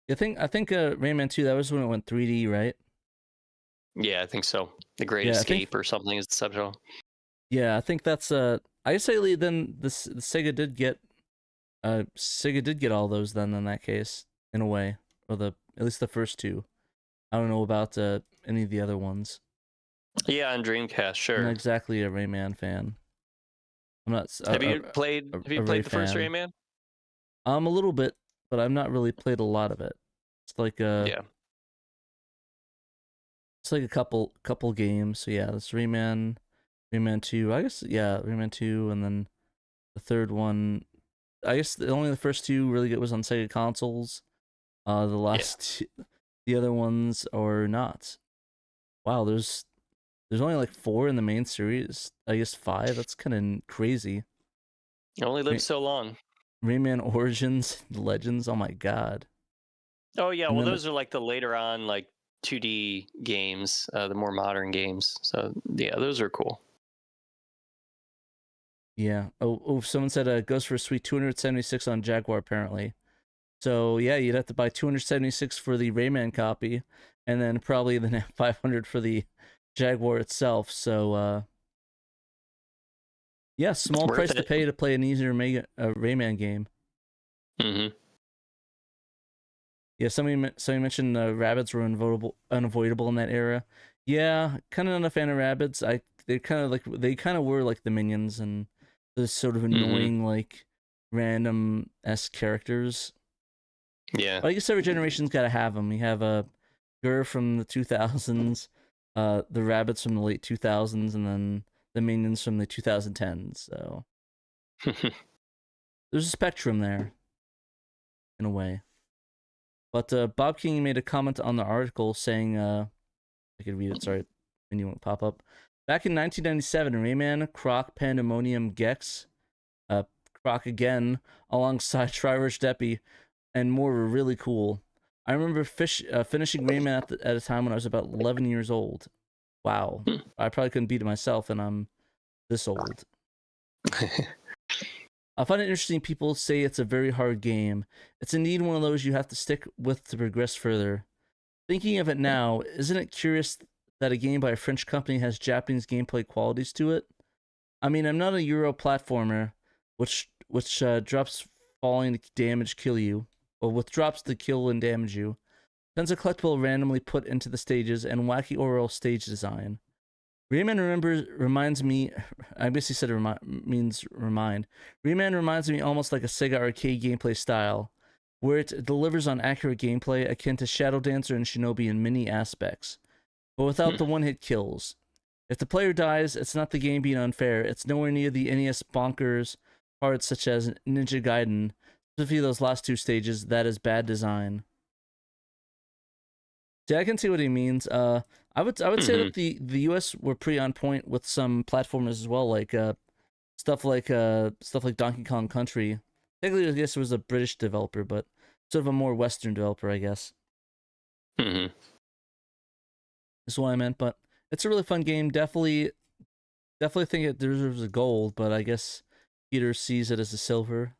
I think Rayman 2, that was when it went 3D, right? Yeah, I think so. The Great Escape or something is the subtitle. Yeah, I think that's I guess then the Sega did get all those then in that case, in a way, or at least the first two. I don't know about any of the other ones. Yeah, on Dreamcast, sure. I'm not exactly a Rayman fan. I'm not. Have you played the first Rayman? A little bit, but I've not really played a lot of it. It's like it's like a couple games. So yeah, this Rayman 2. I guess Rayman 2, and then the third one. I guess only the first two really was on Sega consoles. The other ones are not. Wow, there's only like 4 in the main series. I guess 5. That's kind of crazy. You only live so long. Rayman Origins, Legends. Oh my god. Oh yeah, well those are like the later on like 2D games, the more modern games. So yeah, those are cool. Yeah. Oh, someone said it goes for a sweet 276 on Jaguar apparently. So yeah, you'd have to buy 276 for the Rayman copy, and then probably the 500 for the Jaguar itself. So yeah, small price to pay to play an easier Rayman game. Mm-hmm. Yeah, somebody mentioned rabbits were unavoidable in that era. Yeah, kind of not a fan of rabbits. They kind of were like the minions and the sort of annoying like random-esque characters. Yeah. But I guess every generation's got to have them. You have Gur from the 2000s, the rabbits from the late 2000s, and then the minions from the 2010s. So there's a spectrum there, in a way. But Bob King made a comment on the article saying, I could read it, sorry, menu won't pop up. Back in 1997, Rayman, Croc, Pandemonium, Gex, Croc again, alongside Shriver's Deppy, and more were really cool. I remember finishing Rayman at a time when I was about 11 years old. Wow. I probably couldn't beat it myself, and I'm this old. I find it interesting people say it's a very hard game. It's indeed one of those you have to stick with to progress further. Thinking of it now, isn't it curious that a game by a French company has Japanese gameplay qualities to it? I mean, I'm not a Euro platformer, which drops falling to damage kill you, or with drops to kill and damage you. Tons of collectible randomly put into the stages and wacky overall stage design. Rayman reminds me, I guess he said means remind. Rayman reminds me almost like a Sega arcade gameplay style, where it delivers on accurate gameplay akin to Shadow Dancer and Shinobi in many aspects, but without the one-hit kills. If the player dies, it's not the game being unfair. It's nowhere near the NES bonkers parts such as Ninja Gaiden. Specifically those last 2 stages, that is bad design. See, I can see what he means. I would say that the US were pretty on point with some platformers as well, like stuff like Donkey Kong Country. Technically, I guess it was a British developer, but sort of a more Western developer, I guess. Mm-hmm. That's what I meant, but it's a really fun game. Definitely think it deserves a gold, but I guess Peter sees it as a silver.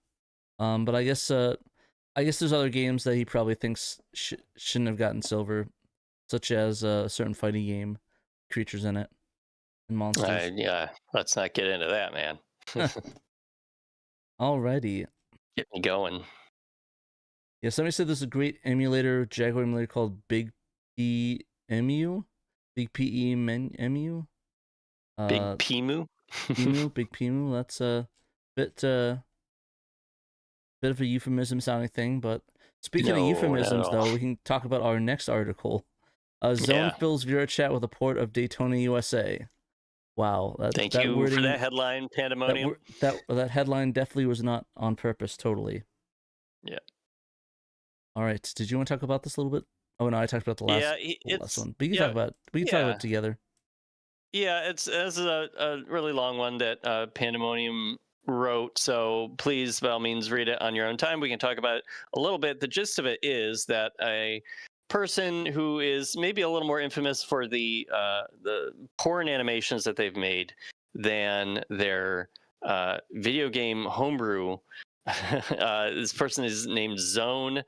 But I guess there's other games that he probably thinks shouldn't have gotten silver, such as a certain fighting game, creatures in it, and monsters. Yeah, let's not get into that, man. Alrighty. Get me going. Yeah, somebody said there's a great emulator, Jaguar emulator called Big PEMU. Big PEMU. Big PEMU. Big PEMU. That's a bit of a euphemism sounding thing, but speaking of euphemisms, though, we can talk about our next article. Zone fills VRChat with a port of Daytona, USA. Wow. Thank you for that headline, Pandemonium. That headline definitely was not on purpose, totally. Yeah. All right. Did you want to talk about this a little bit? Oh, no, I talked about the last one. But you can talk about it together. Yeah, it's a really long one that Pandemonium wrote, so please, by all means, read it on your own time. We can talk about it a little bit. The gist of it is that a person who is maybe a little more infamous for the porn animations that they've made than their video game Homebrew. This person is named Zone,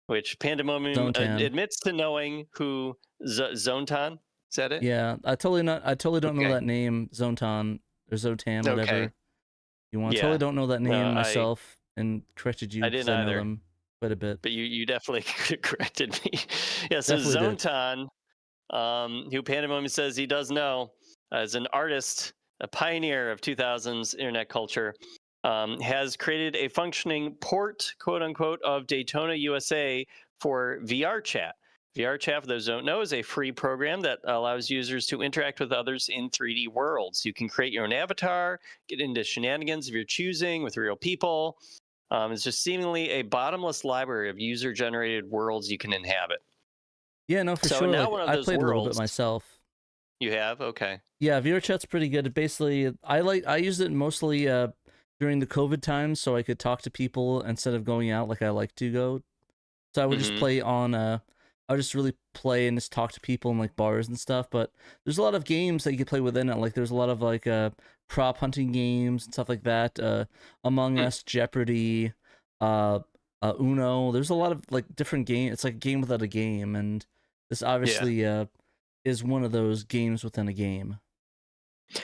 which Pandemonium admits to knowing who Zontan. Is that it? Yeah, I totally don't know that name, Zontan or Zotan, whatever. Okay. You want? Totally don't know that name myself, and corrected you. I didn't either. I know them quite a bit. But you definitely corrected me. Yeah, so Zontan, who Pandemonium says he does know, as an artist, a pioneer of 2000s internet culture, has created a functioning port, quote unquote, of Daytona, USA for VRChat. VRChat, for those who don't know, is a free program that allows users to interact with others in 3D worlds. You can create your own avatar, get into shenanigans of your choosing with real people. It's just seemingly a bottomless library of user-generated worlds you can inhabit. Yeah, no, for sure. Now I played a little bit myself. You have? Okay. Yeah, VRChat's pretty good. Basically, I used it mostly during the COVID times, so I could talk to people instead of going out like I like to go. So I would just play on I would just really play and just talk to people in like bars and stuff. But there's a lot of games that you could play within it. Like there's a lot of like prop hunting games and stuff like that. Among Us, Jeopardy, Uno. There's a lot of like different games. It's like a game within a game, and this obviously is one of those games within a game.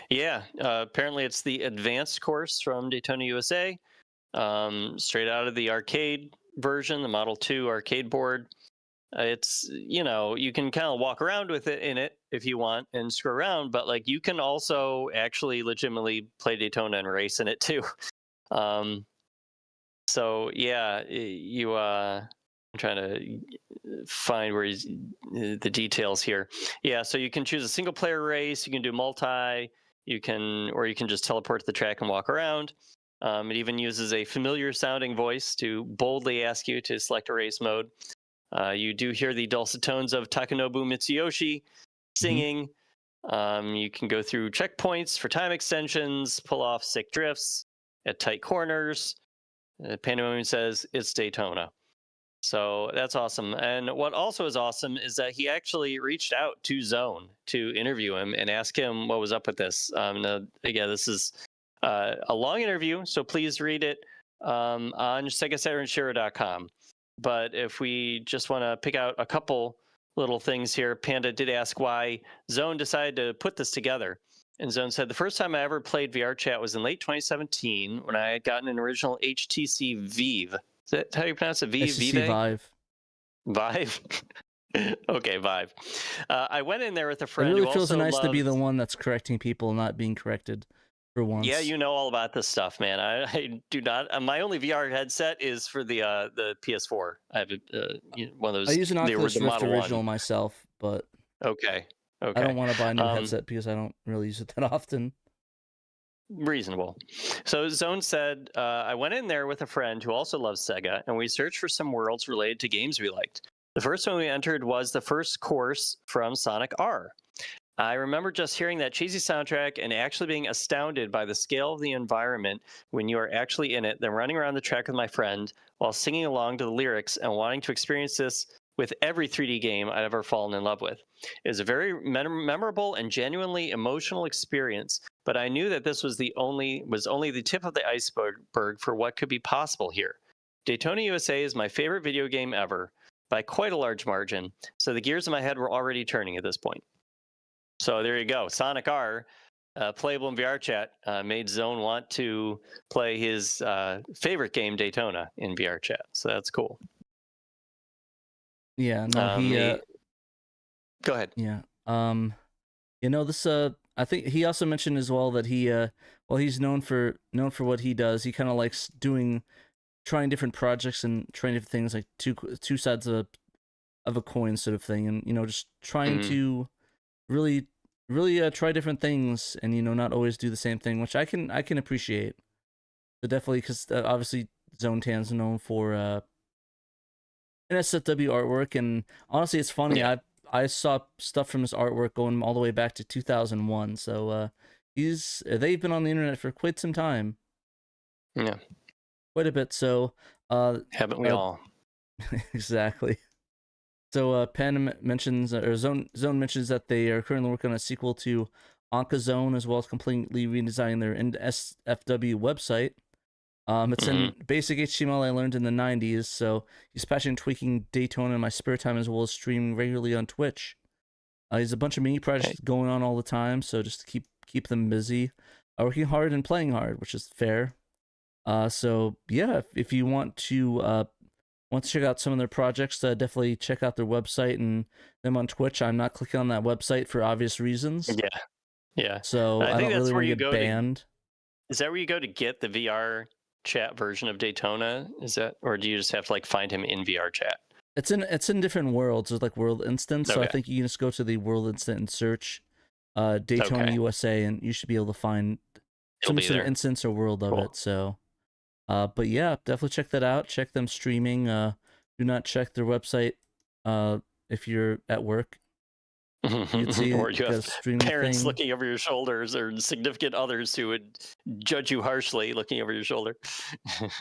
Yeah, apparently it's the advanced course from Daytona, USA, straight out of the arcade version, the Model 2 arcade board. It's, you can kind of walk around with it in it if you want and screw around, but like you can also actually legitimately play Daytona and race in it too. So yeah, I'm trying to find where the details here. Yeah, so you can choose a single player race, you can do multi, or you can just teleport to the track and walk around. It even uses a familiar sounding voice to boldly ask you to select a race mode. You do hear the dulcet tones of Takanobu Mitsuyoshi singing. You can go through checkpoints for time extensions, pull off sick drifts at tight corners. Pandemonium says it's Daytona. So that's awesome. And what also is awesome is that he actually reached out to Zone to interview him and ask him what was up with this. Again, this is a long interview, so please read it on SegaSaturnShiro.com. But if we just want to pick out a couple little things here, Panda did ask why Zone decided to put this together. And Zone said, the first time I ever played VRChat was in late 2017 when I had gotten an original HTC Vive. Is that how you pronounce it? HTC Vive. Vive? Okay, Vive. I went in there with a friend. It really feels nice to be the one that's correcting people, not being corrected. For once. Yeah, you know all about this stuff, man. I do not. My only VR headset is for the PS4. I have one of those. I use an Oculus Rift original myself, but okay. Okay. I don't want to buy a new headset because I don't really use it that often. Reasonable. So Zone said, I went in there with a friend who also loves Sega, and we searched for some worlds related to games we liked. The first one we entered was the first course from Sonic R. I remember just hearing that cheesy soundtrack and actually being astounded by the scale of the environment when you are actually in it, then running around the track with my friend while singing along to the lyrics and wanting to experience this with every 3D game I'd ever fallen in love with. It was a very memorable and genuinely emotional experience, but I knew that this was only the tip of the iceberg for what could be possible here. Daytona USA is my favorite video game ever, by quite a large margin, so the gears in my head were already turning at this point. So there you go. Sonic R, playable in VRChat, made Zone want to play his favorite game, Daytona, in VRChat. So that's cool. Yeah, no, Go ahead. Yeah. This I think he also mentioned as well that he's known for what he does. He kind of likes trying different projects and trying different things, like two sides of a coin sort of thing, and just trying to really try different things and not always do the same thing, which I can appreciate. But definitely, because obviously Zone Tan's known for NSFW artwork, and honestly, it's funny. Yeah. I saw stuff from his artwork going all the way back to 2001. So they've been on the internet for quite some time. Yeah, quite a bit. So haven't we all? Exactly. So Penn mentions, or Zone mentions, that they are currently working on a sequel to Anka Zone, as well as completely redesigning their NSFW website. It's in basic HTML I learned in the 90s, so he's patching tweaking Daytona in my spare time, as well as streaming regularly on Twitch. He has a bunch of mini projects going on all the time, so just to keep them busy, working hard and playing hard, which is fair. So yeah, if you want to check out some of their projects, definitely check out their website and them on Twitch. I'm not clicking on that website for obvious reasons. Yeah. So I don't really want to get banned. Is that where you go to get the VR chat version of Daytona? Is that, or do you just have to find him in VRChat? It's in different worlds. There's World Instance, so I think you can just go to the World Instance and search Daytona USA, and you should be able to find some sort of instance or world of it. So, but yeah, definitely check that out. Check them streaming. Do not check their website if you're at work. You see, or you have parents looking over your shoulders, or significant others who would judge you harshly looking over your shoulder.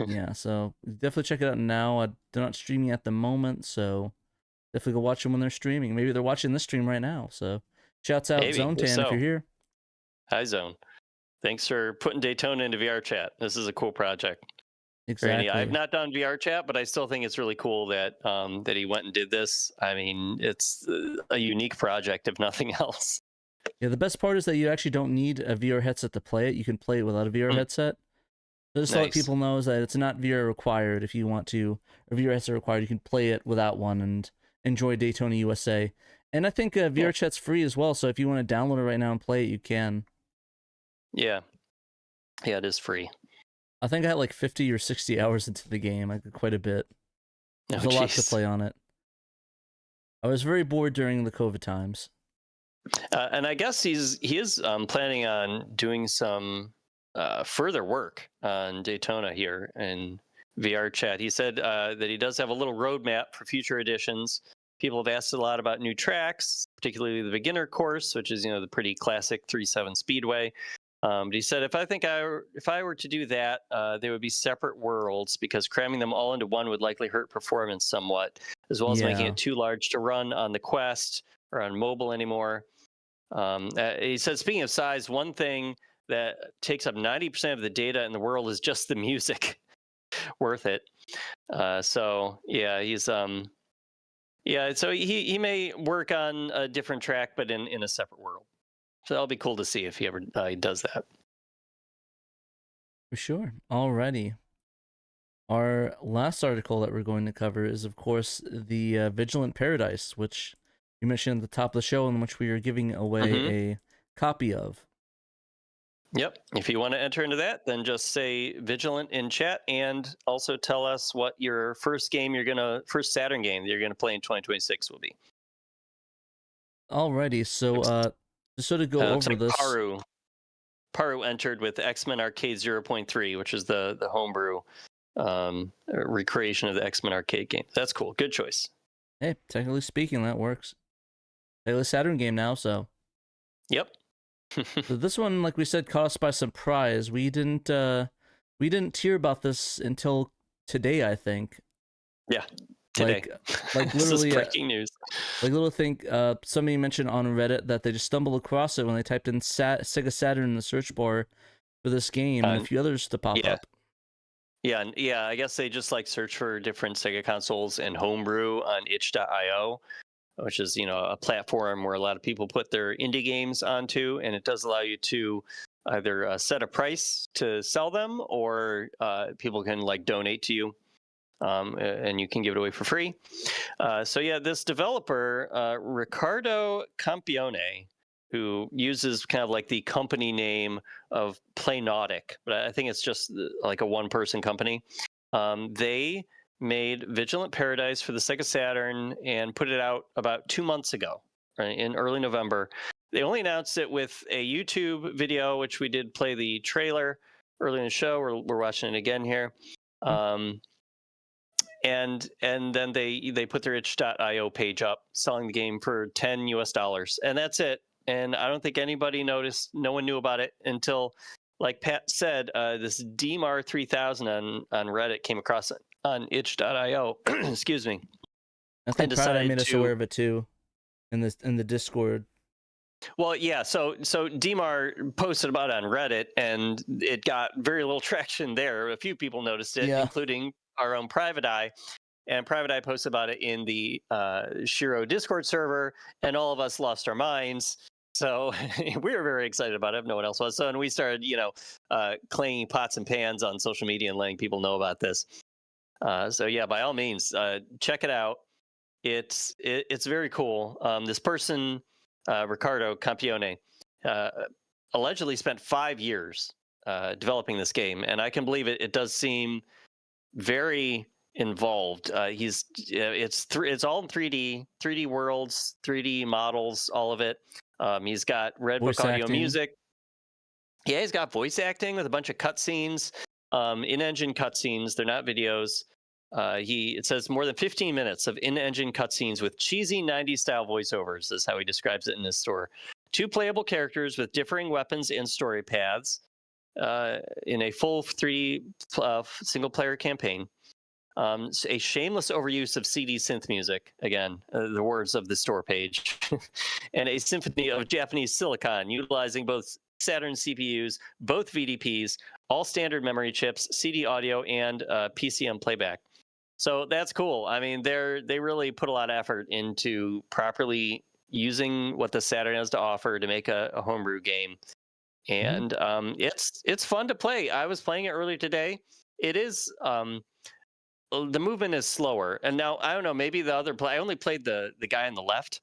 Yeah, so definitely check it out now. They're not streaming at the moment, so definitely go watch them when they're streaming. Maybe they're watching this stream right now. So shouts out Zone Tan if you're here. Hi Zone. Thanks for putting Daytona into VRChat. This is a cool project. Exactly. I've not done VRChat, but I still think it's really cool that that he went and did this. I mean, it's a unique project, if nothing else. Yeah, the best part is that you actually don't need a VR headset to play it. You can play it without a VR headset. Just to let people know that it's not VR required. If you want to, or VR headset required, you can play it without one and enjoy Daytona USA. And I think VRChat's free as well, so if you want to download it right now and play it, you can. Yeah, it is free. I think I had 50 or 60 hours into the game. Quite a bit. There's a lot to play on it. I was very bored during the COVID times. And I guess he is planning on doing some further work on Daytona here in VRChat. He said that he does have a little roadmap for future editions. People have asked a lot about new tracks, particularly the beginner course, which is the pretty classic 3.7 Speedway. But he said, if I were to do that, they would be separate worlds, because cramming them all into one would likely hurt performance somewhat, as well as making it too large to run on the Quest or on mobile anymore. He said, speaking of size, one thing that takes up 90% of the data in the world is just the music. Worth it. So yeah, he's so he may work on a different track, but in a separate world. So that'll be cool to see if he ever does that. For sure. Alrighty. Our last article that we're going to cover is, of course, the Vigilant Paradise, which you mentioned at the top of the show, in which we are giving away a copy of. Yep. If you want to enter into that, then just say Vigilant in chat, and also tell us what your first Saturn game that you're gonna play in 2026 will be. Alrighty, so just sort of go over like this. Paru entered with X-Men Arcade 0.3, which is the homebrew recreation of the X-Men arcade game. That's cool. Good choice. Hey, technically speaking, that works. It's a Saturn game now, so. Yep. So this one, like we said, caught us by surprise. We didn't hear about this until today, I think. Yeah, today. Like This literally is breaking news. Like little think somebody mentioned on Reddit that they just stumbled across it when they typed in Sega Saturn in the search bar for this game and a few others to pop up. Yeah, I guess they just like search for different Sega consoles and homebrew on itch.io, which is, a platform where a lot of people put their indie games onto, and it does allow you to either set a price to sell them, or people can like donate to you, and you can give it away for free. So yeah, this developer, Riccardo Campione, who uses kind of like the company name of Playnautic, but I think it's just like a one-person company. They made Vigilant Paradise for the Sega Saturn and put it out about 2 months ago, right, in early November. They only announced it with a YouTube video, which we did play the trailer early in the show. We're watching it again here. And then they put their itch.io page up selling the game for $10 US, and that's it. And I don't think anybody noticed. No one knew about it until, like Pat said, this DMAR 3000 on Reddit came across it on itch.io. Excuse me. I think Pride made us aware of it too, in the Discord. Well, yeah. So DMAR posted about it on Reddit, and it got very little traction there. A few people noticed it, including our own Private Eye. And Private Eye posted about it in the SHIRO Discord server, and all of us lost our minds. So we were very excited about it if no one else was. So, and we started, clanging pots and pans on social media and letting people know about this. So yeah, by all means, check it out. It's very cool. This person, Riccardo Campione, allegedly spent 5 years developing this game, and I can believe it. It does seem very involved. It's all in 3D worlds, 3D models, all of it. He's got Redbook audio music. Yeah, he's got voice acting with a bunch of cutscenes, in-engine cutscenes. They're not videos. It says more than 15 minutes of in-engine cutscenes with cheesy 90s style voiceovers is how he describes it in his store. 2 playable characters with differing weapons and story paths in a full 3D single player campaign. A shameless overuse of CD synth music, again, the words of the store page, and a symphony of Japanese silicon utilizing both Saturn CPUs, both VDPs, all standard memory chips, CD audio, and PCM playback. So that's cool. I mean, they really put a lot of effort into properly using what the Saturn has to offer to make a homebrew game. And it's fun to play. I was playing it earlier today. It is... the movement is slower, and now I don't know. Maybe the other I only played the guy on the left.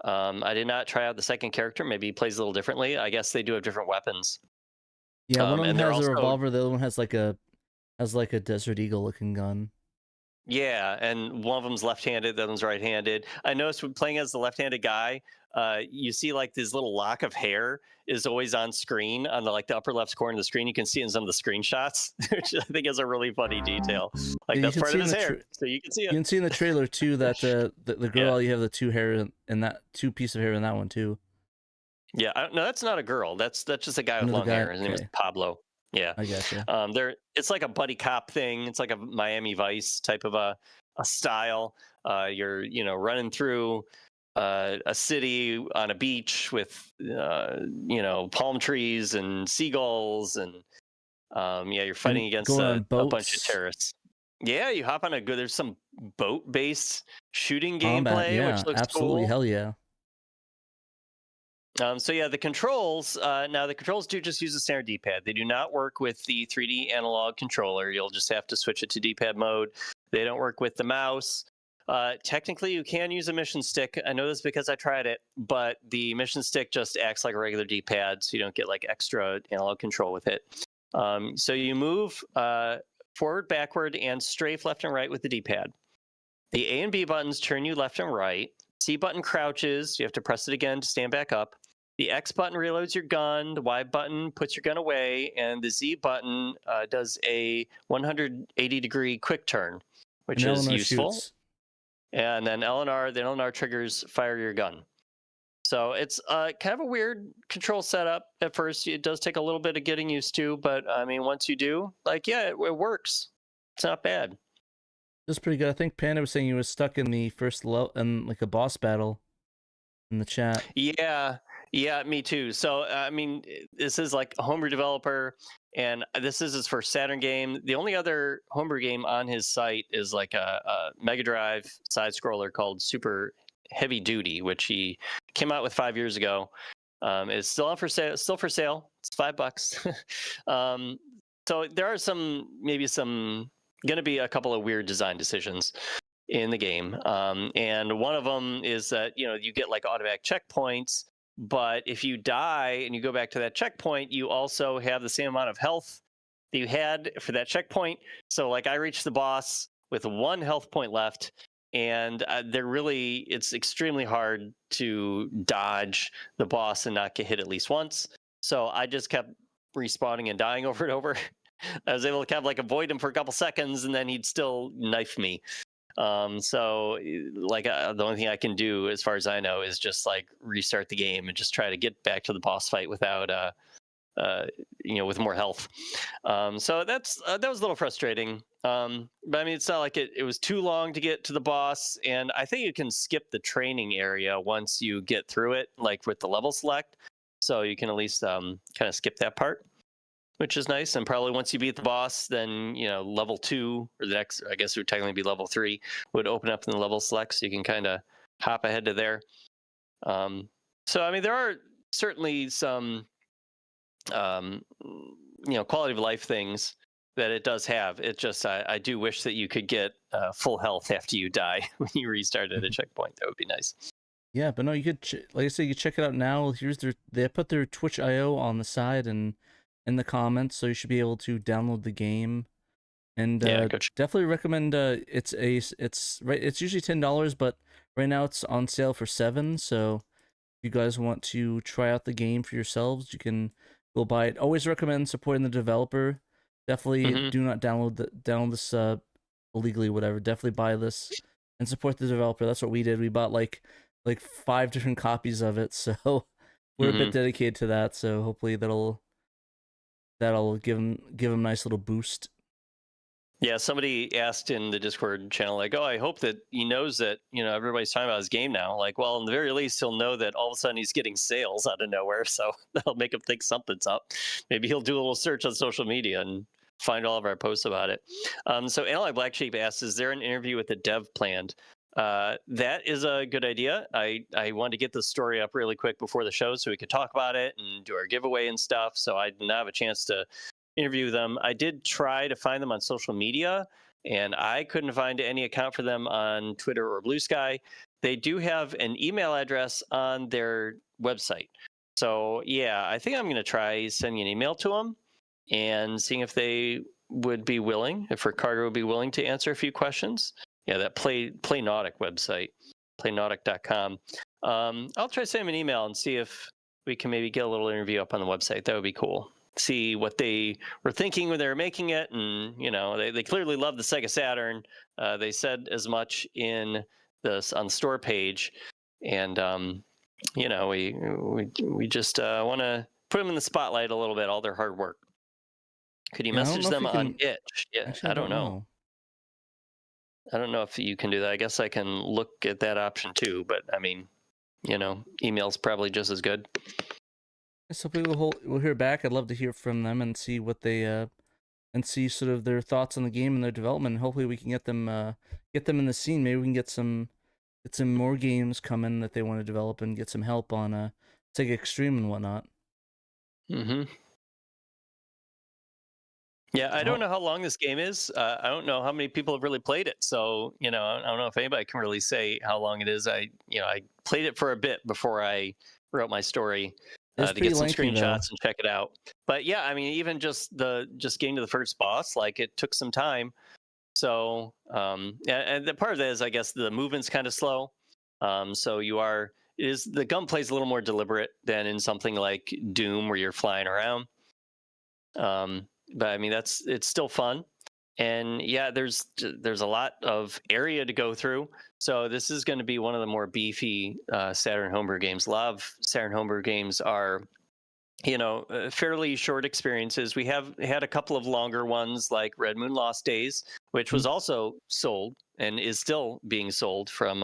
I did not try out the second character. Maybe he plays a little differently. I guess they do have different weapons. Yeah, one of them has a revolver. The other one has like a Desert Eagle looking gun. Yeah, and one of them's left-handed. The other one's right-handed. I noticed when playing as the left-handed guy, you see like this little lock of hair is always on screen on the upper left corner of the screen. You can see in some of the screenshots, which I think is a really funny detail. Like that's part of his hair, so you can see it. You can see in the trailer too that the girl, you have the 2 hair in that 2 piece of hair in that one too. Yeah, no, that's not a girl. That's just a guy with long hair. His name is Pablo. Yeah, I gotcha. It's like a buddy cop thing. It's like a Miami Vice type of a style. You're running through a city on a beach with palm trees and seagulls, and you're fighting against a bunch of terrorists. Yeah, you hop on there's some boat-based shooting gameplay, which looks absolutely cool. Hell yeah. So yeah, the controls, now the controls do just use a standard D-pad. They do not work with the 3D analog controller. You'll just have to switch it to D-pad mode. They don't work with the mouse. Technically, you can use a mission stick. I know this because I tried it, but the mission stick just acts like a regular D-pad, so you don't get like extra analog control with it. So you move forward, backward, and strafe left and right with the D-pad. The A and B buttons turn you left and right. C button crouches. You have to press it again to stand back up. The X button reloads your gun. The Y button puts your gun away. And the Z button does a 180-degree quick turn, which is useful. Shoots. And then the LNR triggers fire your gun. So it's kind of a weird control setup at first. It does take a little bit of getting used to, but I mean, once you do, like, yeah, it works. It's not bad. That's pretty good. I think Panda was saying he was stuck in the first level in like a boss battle in the chat. Yeah, me too. So I mean, this is like a homebrew developer, and this is his first Saturn game. The only other homebrew game on his site is like a Mega Drive side scroller called Super Heavy Duty, which he came out with 5 years ago. It's still on for sale. Still for sale. It's $5. So there are going to be a couple of weird design decisions in the game, and one of them is that you get like automatic checkpoints, but if you die and you go back to that checkpoint, you also have the same amount of health that you had for that checkpoint. So like I reached the boss with 1 health point left, and it's extremely hard to dodge the boss and not get hit at least once. So I just kept respawning and dying over and over. I was able to kind of like avoid him for a couple seconds, and then he'd still knife me. So like the only thing I can do, as far as I know, is just like restart the game and just try to get back to the boss fight without with more health. So that was a little frustrating. But I mean, it's not like it was too long to get to the boss, and I think you can skip the training area once you get through it, like with the level select. So you can at least kind of skip that part, which is nice. And probably once you beat the boss, then level 2 or the next, I guess it would technically be level 3, would open up in the level select, so you can kind of hop ahead to there. So I mean, there are certainly some quality of life things that it does have. It just I do wish that you could get full health after you die when you restart at a checkpoint. That would be nice. Yeah, but no, you could like I said, you check it out now. They put their Twitch.io on the side and in the comments, so you should be able to download the game. And definitely recommend. It's usually $10, but right now it's on sale for $7. So if you guys want to try out the game for yourselves, you can go buy it. Always recommend supporting the developer. Definitely do not download this illegally, whatever. Definitely buy this and support the developer. That's what we did. We bought like 5 different copies of it, so we're a bit dedicated to that. So hopefully that'll give him a nice little boost. Yeah, somebody asked in the Discord channel, like, oh, I hope that he knows that everybody's talking about his game now. Like, well, in the very least, he'll know that all of a sudden he's getting sales out of nowhere, so that'll make him think something's up. Maybe he'll do a little search on social media and find all of our posts about it. So Ally Black Sheep asks, is there an interview with the dev planned? That is a good idea. I wanted to get the story up really quick before the show so we could talk about it and do our giveaway and stuff. So I did not have a chance to interview them. I did try to find them on social media, and I couldn't find any account for them on Twitter or Blue Sky. They do have an email address on their website. So yeah, I think I'm going to try sending an email to them and seeing if they would be willing, if Ricardo would be willing to answer a few questions. Yeah, that Playnautic website, playnautic.com. I'll try to send them an email and see if we can maybe get a little interview up on the website. That would be cool. See what they were thinking when they were making it, and they clearly love the Sega Saturn. They said as much on the store page, and we just want to put them in the spotlight a little bit. All their hard work. Could you message them on Itch? Yeah, actually, I don't know. I don't know if you can do that. I guess I can look at that option too, but I mean, email's probably just as good. So we'll hear back. I'd love to hear from them and see what they and see sort of their thoughts on the game and their development. And hopefully we can get them in the scene. Maybe we can get some more games coming that they want to develop and get some help on Sega Extreme and whatnot. Yeah, I don't know how long this game is. I don't know how many people have really played it. So, I don't know if anybody can really say how long it is. I played it for a bit before I wrote my story to get some screenshots and check it out. But yeah, I mean, even just getting to the first boss, like it took some time. So, and the part of that is, I guess, the movement's kind of slow. So the gunplay is a little more deliberate than in something like Doom where you're flying around. But I mean, it's still fun. And yeah, there's a lot of area to go through. So this is going to be one of the more beefy Saturn Homebrew games. A lot of Saturn Homebrew games are, fairly short experiences. We have had a couple of longer ones like Red Moon Lost Days, which was also sold and is still being sold from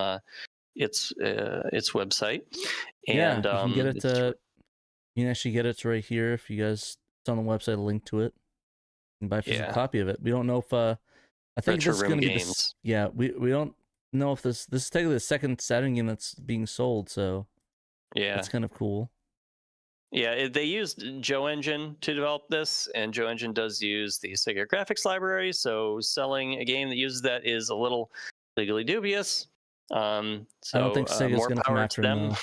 its website. And you can get it. You can actually get it right here if you guys. It's on the website. A link to it. And buy a physical copy of it. We don't know if I think this is going to be this. Yeah, we don't know if this is technically the second Saturn game that's being sold. So yeah, it's kind of cool. Yeah, they used Joe Engine to develop this, and Joe Engine does use the Sega graphics library. So selling a game that uses that is a little legally dubious. So I don't think Sega's going to come after them.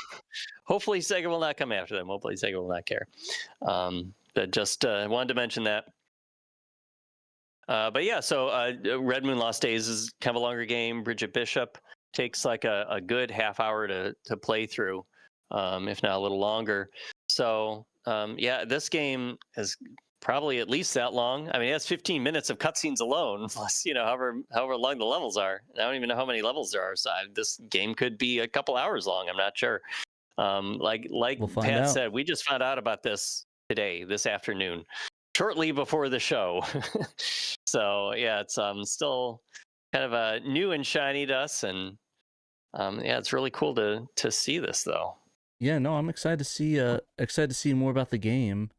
Hopefully, Sega will not come after them. Hopefully, Sega will not care. But just wanted to mention that. But yeah, so Red Moon Lost Days is kind of a longer game. Bridget Bishop takes like a good half hour to play through, if not a little longer. So yeah, this game is probably at least that long. I mean, it has 15 minutes of cutscenes alone, plus however long the levels are. I don't even know how many levels there are. So this game could be a couple hours long. I'm not sure. Like we'll Pat said, we just found out about this this afternoon. Shortly before the show. So yeah, it's still kind of new and shiny to us, and yeah, it's really cool to see this though. Yeah, no, I'm excited to see more about the game.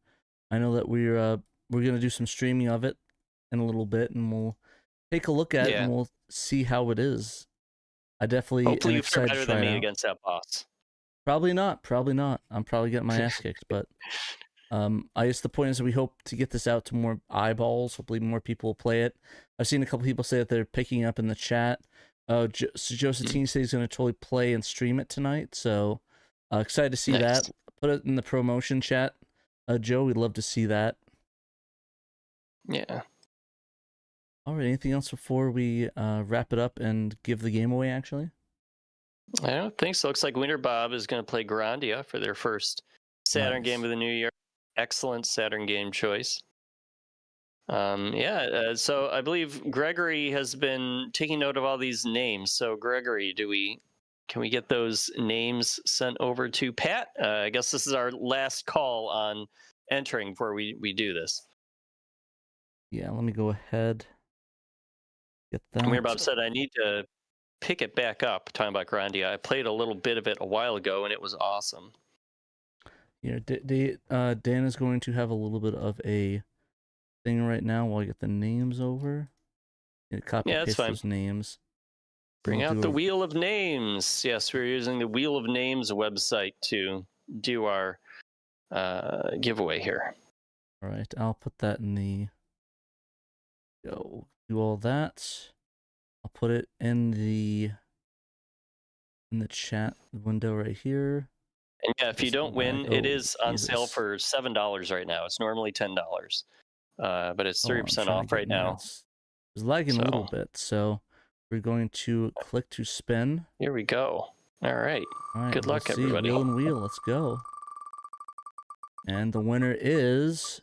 I know that we're gonna do some streaming of it in a little bit, and we'll take a look at it and we'll see how it is. I definitely hopefully am you excited fare better to try than me it out. against that boss. Probably not. I'm probably getting my ass kicked, but I guess the point is that we hope to get this out to more eyeballs. Hopefully more people will play it. I've seen a couple people say that they're picking up in the chat. Joe Satine says he's going to totally play and stream it tonight. So excited to see that. Put it in the promotion chat. Joe, we'd love to see that. Yeah. All right. Anything else before we wrap it up and give the game away, actually? I don't think so. Looks like Winter Bob is going to play Grandia for their first Saturn game of the new year. Excellent Saturn game choice. So I believe Gregory has been taking note of all these names. So Gregory, can we get those names sent over to Pat? I guess this is our last call on entering before we do this. Yeah, let me go ahead. Get that. Winter Bob said I need to pick it back up. Talking about Grandia, I played a little bit of it a while ago and it was awesome. Yeah, Dan is going to have a little bit of a thing right now while I get the names over. Copy paste those names. Bring out the Wheel of Names. Yes, we're using the Wheel of Names website to do our giveaway here. All right, I'll put that in the. Do all that. I'll put it in the chat window right here. And yeah, if you don't win, it is on sale for $7 right now. It's normally $10, but it's 30% off right now. It's lagging a little bit, so we're going to click to spin. Here we go. All right. Good luck, everybody. Wheel and wheel. Let's go. And the winner is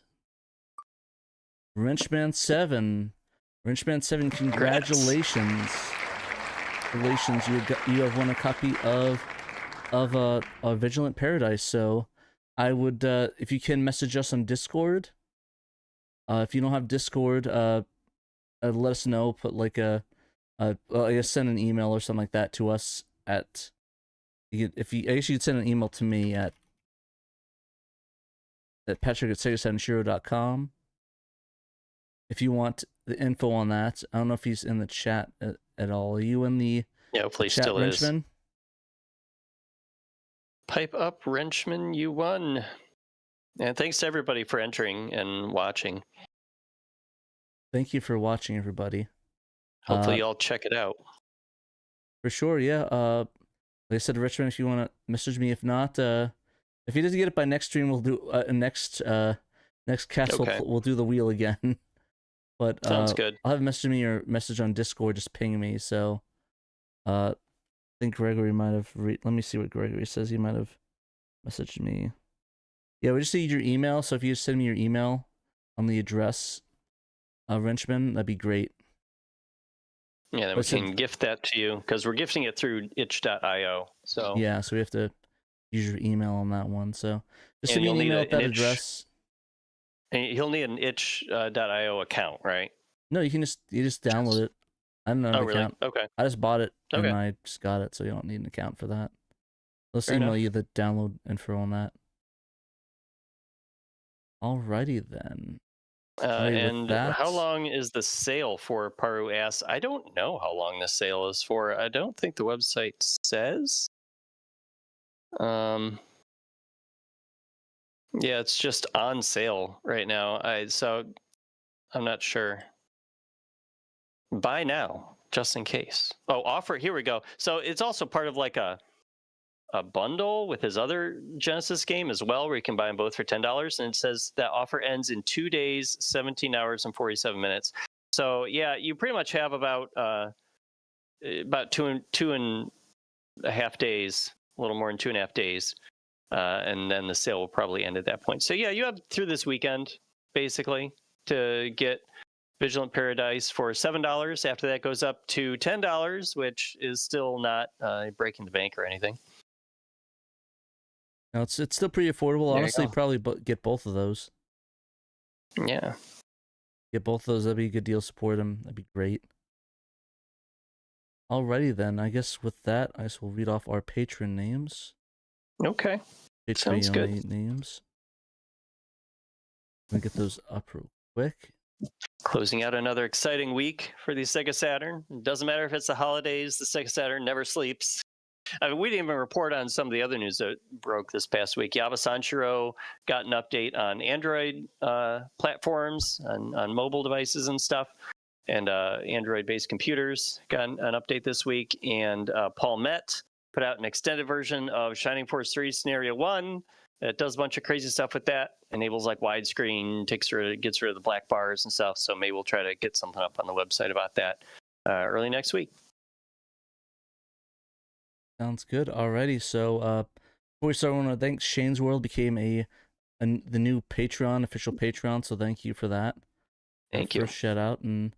Wrenchman 7. Wrenchman 7, congratulations! Congratulations, you have won a copy of Vigilant Paradise. So I would, if you can, message us on Discord. If you don't have Discord, let us know. Put like I guess send an email or something like that to us at. I guess you could send an email to me at patrick@SegaSaturnSilver.com. If you want the info on that, I don't know if he's in the chat at all. Are you in the hopefully chat, still Wrenchman? Is. Pipe up, Wrenchman, you won. And thanks to everybody for entering and watching. Thank you for watching, everybody. Hopefully y'all check it out. For sure, yeah. Like I said, Richmond, if you want to message me. If not, if he doesn't get it by next stream, we'll do next cast. Okay. We'll do the wheel again. But sounds good. I'll have message me or message on Discord. Just ping me. So, thank think Gregory might have. Let me see what Gregory says. He might have messaged me. Yeah, we just need your email. So if you just send me your email on the address, Wrenchman, that'd be great. Yeah, then we can gift that to you because we're gifting it through itch.io. So yeah, so we have to use your email on that one. So just send me an email at that address. And he'll need an itch.io account, right? No, you just download it. I don't know. Oh, really? Account. Okay. I just bought it and I just got it, so you don't need an account for that. Let's email you the download info on that. Alrighty then. And how long is the sale for? Paru asks. I don't know how long the sale is for. I don't think the website says. Yeah, it's just on sale right now. So I'm not sure. Buy now, just in case. Oh, offer. Here we go. So it's also part of like a bundle with his other Genesis game as well, where you can buy them both for $10. And it says that offer ends in 2 days, 17 hours, and 47 minutes. So yeah, you pretty much have about 2.5 days, a little more than 2.5 days. And then the sale will probably end at that point. So yeah, you have through this weekend, basically, to get Vigilant Paradise for $7. After that goes up to $10, which is still not breaking the bank or anything. No, it's still pretty affordable. Honestly, probably get both of those. Yeah. Get both of those. That'd be a good deal. Support them. That'd be great. Alrighty then. I guess with that, I guess we'll read off our patron names. Okay. Sounds good. Names. Let me get those up real quick. Closing out another exciting week for the Sega Saturn. It doesn't matter if it's the holidays, the Sega Saturn never sleeps. I mean, we didn't even report on some of the other news that broke this past week. Yaba-san SHIRO got an update on Android platforms, on mobile devices and stuff, and Android-based computers got an update this week. And Paul Met put out an extended version of Shining Force 3 Scenario 1. It does a bunch of crazy stuff with that. Enables like widescreen, gets rid of the black bars and stuff. So maybe we'll try to get something up on the website about that early next week. Sounds good. Alrighty. So before we start, I want to thank Shane's World became the new Patreon, official Patreon. So thank you for that. Thank you. First shout out and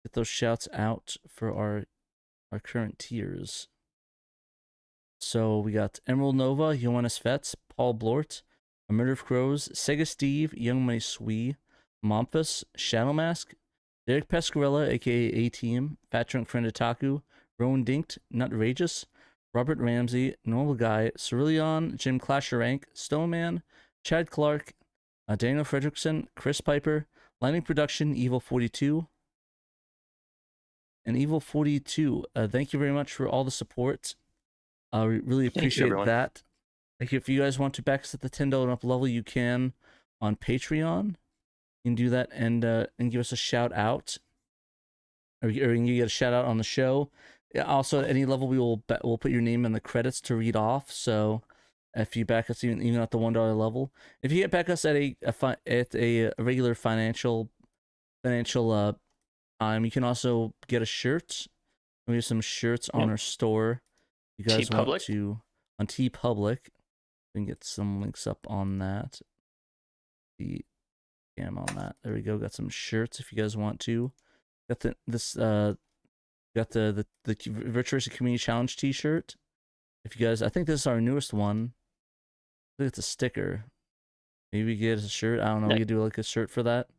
get those shouts out for our current tiers. So we got Emerald Nova, Johannes Fetz, Paul Blort, A Murder of Crows, Sega Steve, Young Money Swee, Momphis, Shadow Mask, Derek Pescarella, aka A-Team, Fat Drunk Friend Otaku, Rowan Dinked, Nutrageous, Robert Ramsey, Normal Guy, Cerulean, Jim Clasher Stoneman, Chad Clark, Daniel Fredrickson, Chris Piper, Lightning Production, Evil 42, and Evil 42. Thank you very much for all the support. We really appreciate that. Thank you. If you guys want to back us at the $10 and up level, you can on Patreon. You can do that and give us a shout out, or you can get a shout out on the show. Also, at any level, we'll put your name in the credits to read off. So, if you back us even at the $1 level, if you get back us at a regular financial time, you can also get a shirt. We have some shirts on our store. You guys want to on TeePublic? We can get some links up on that. The cam on that. There we go. Got some shirts if you guys want to. Got the Virtuoso Community Challenge T-shirt. If you guys, I think this is our newest one. I think it's a sticker. Maybe we get a shirt. I don't know. We could do like a shirt for that.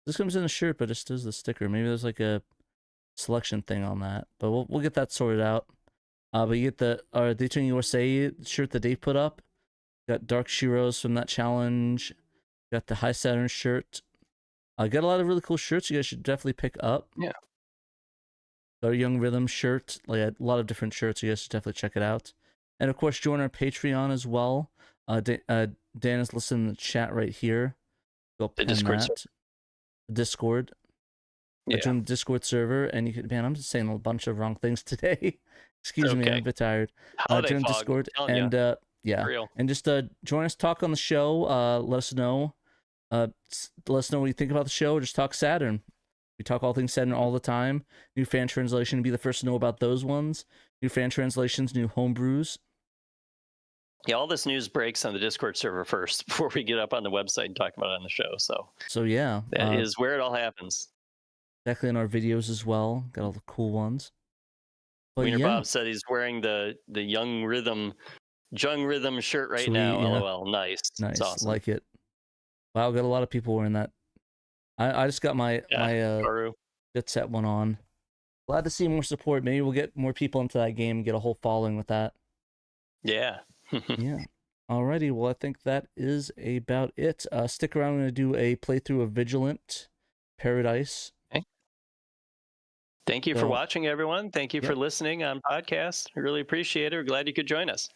This comes in a shirt, but it just does the sticker. Maybe there's like a selection thing on that, but we'll get that sorted out. But you get our Daytona USA shirt that Dave put up. Got Dark SHIROs from that challenge. Got the High Saturn shirt. I got a lot of really cool shirts you guys should definitely pick up. Yeah. Our Young Rhythm shirt, like a lot of different shirts. You guys should definitely check it out. And of course, join our Patreon as well. Dan is listening in the chat right here. Go the Discord. Discord. Yeah. Join the Discord server, and you can. Man, I'm just saying a bunch of wrong things today. Excuse me, I'm a bit tired. Join Discord and yeah, real. And just join us, talk on the show. Let us know. Let us know what you think about the show. Just talk Saturn. We talk all things Saturn all the time. New fan translation, be the first to know about those ones. New fan translations, new homebrews. Yeah, all this news breaks on the Discord server first before we get up on the website and talk about it on the show. So yeah, that is where it all happens. Exactly, in our videos as well. Got all the cool ones. But Wiener Bob said he's wearing the Jung Rhythm shirt right now. Yeah. LOL, nice. Nice, awesome. Like it. Wow, got a lot of people wearing that. I just got my Jet Set one on. Glad to see more support. Maybe we'll get more people into that game and get a whole following with that. Yeah. Yeah. Alrighty, well I think that is about it. Stick around, I'm gonna do a playthrough of Vigilant Paradise. Okay. Thank you for watching, everyone. Thank you for listening on podcast. I really appreciate it. We're glad you could join us.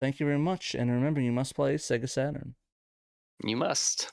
Thank you very much. And remember, you must play Sega Saturn. You must.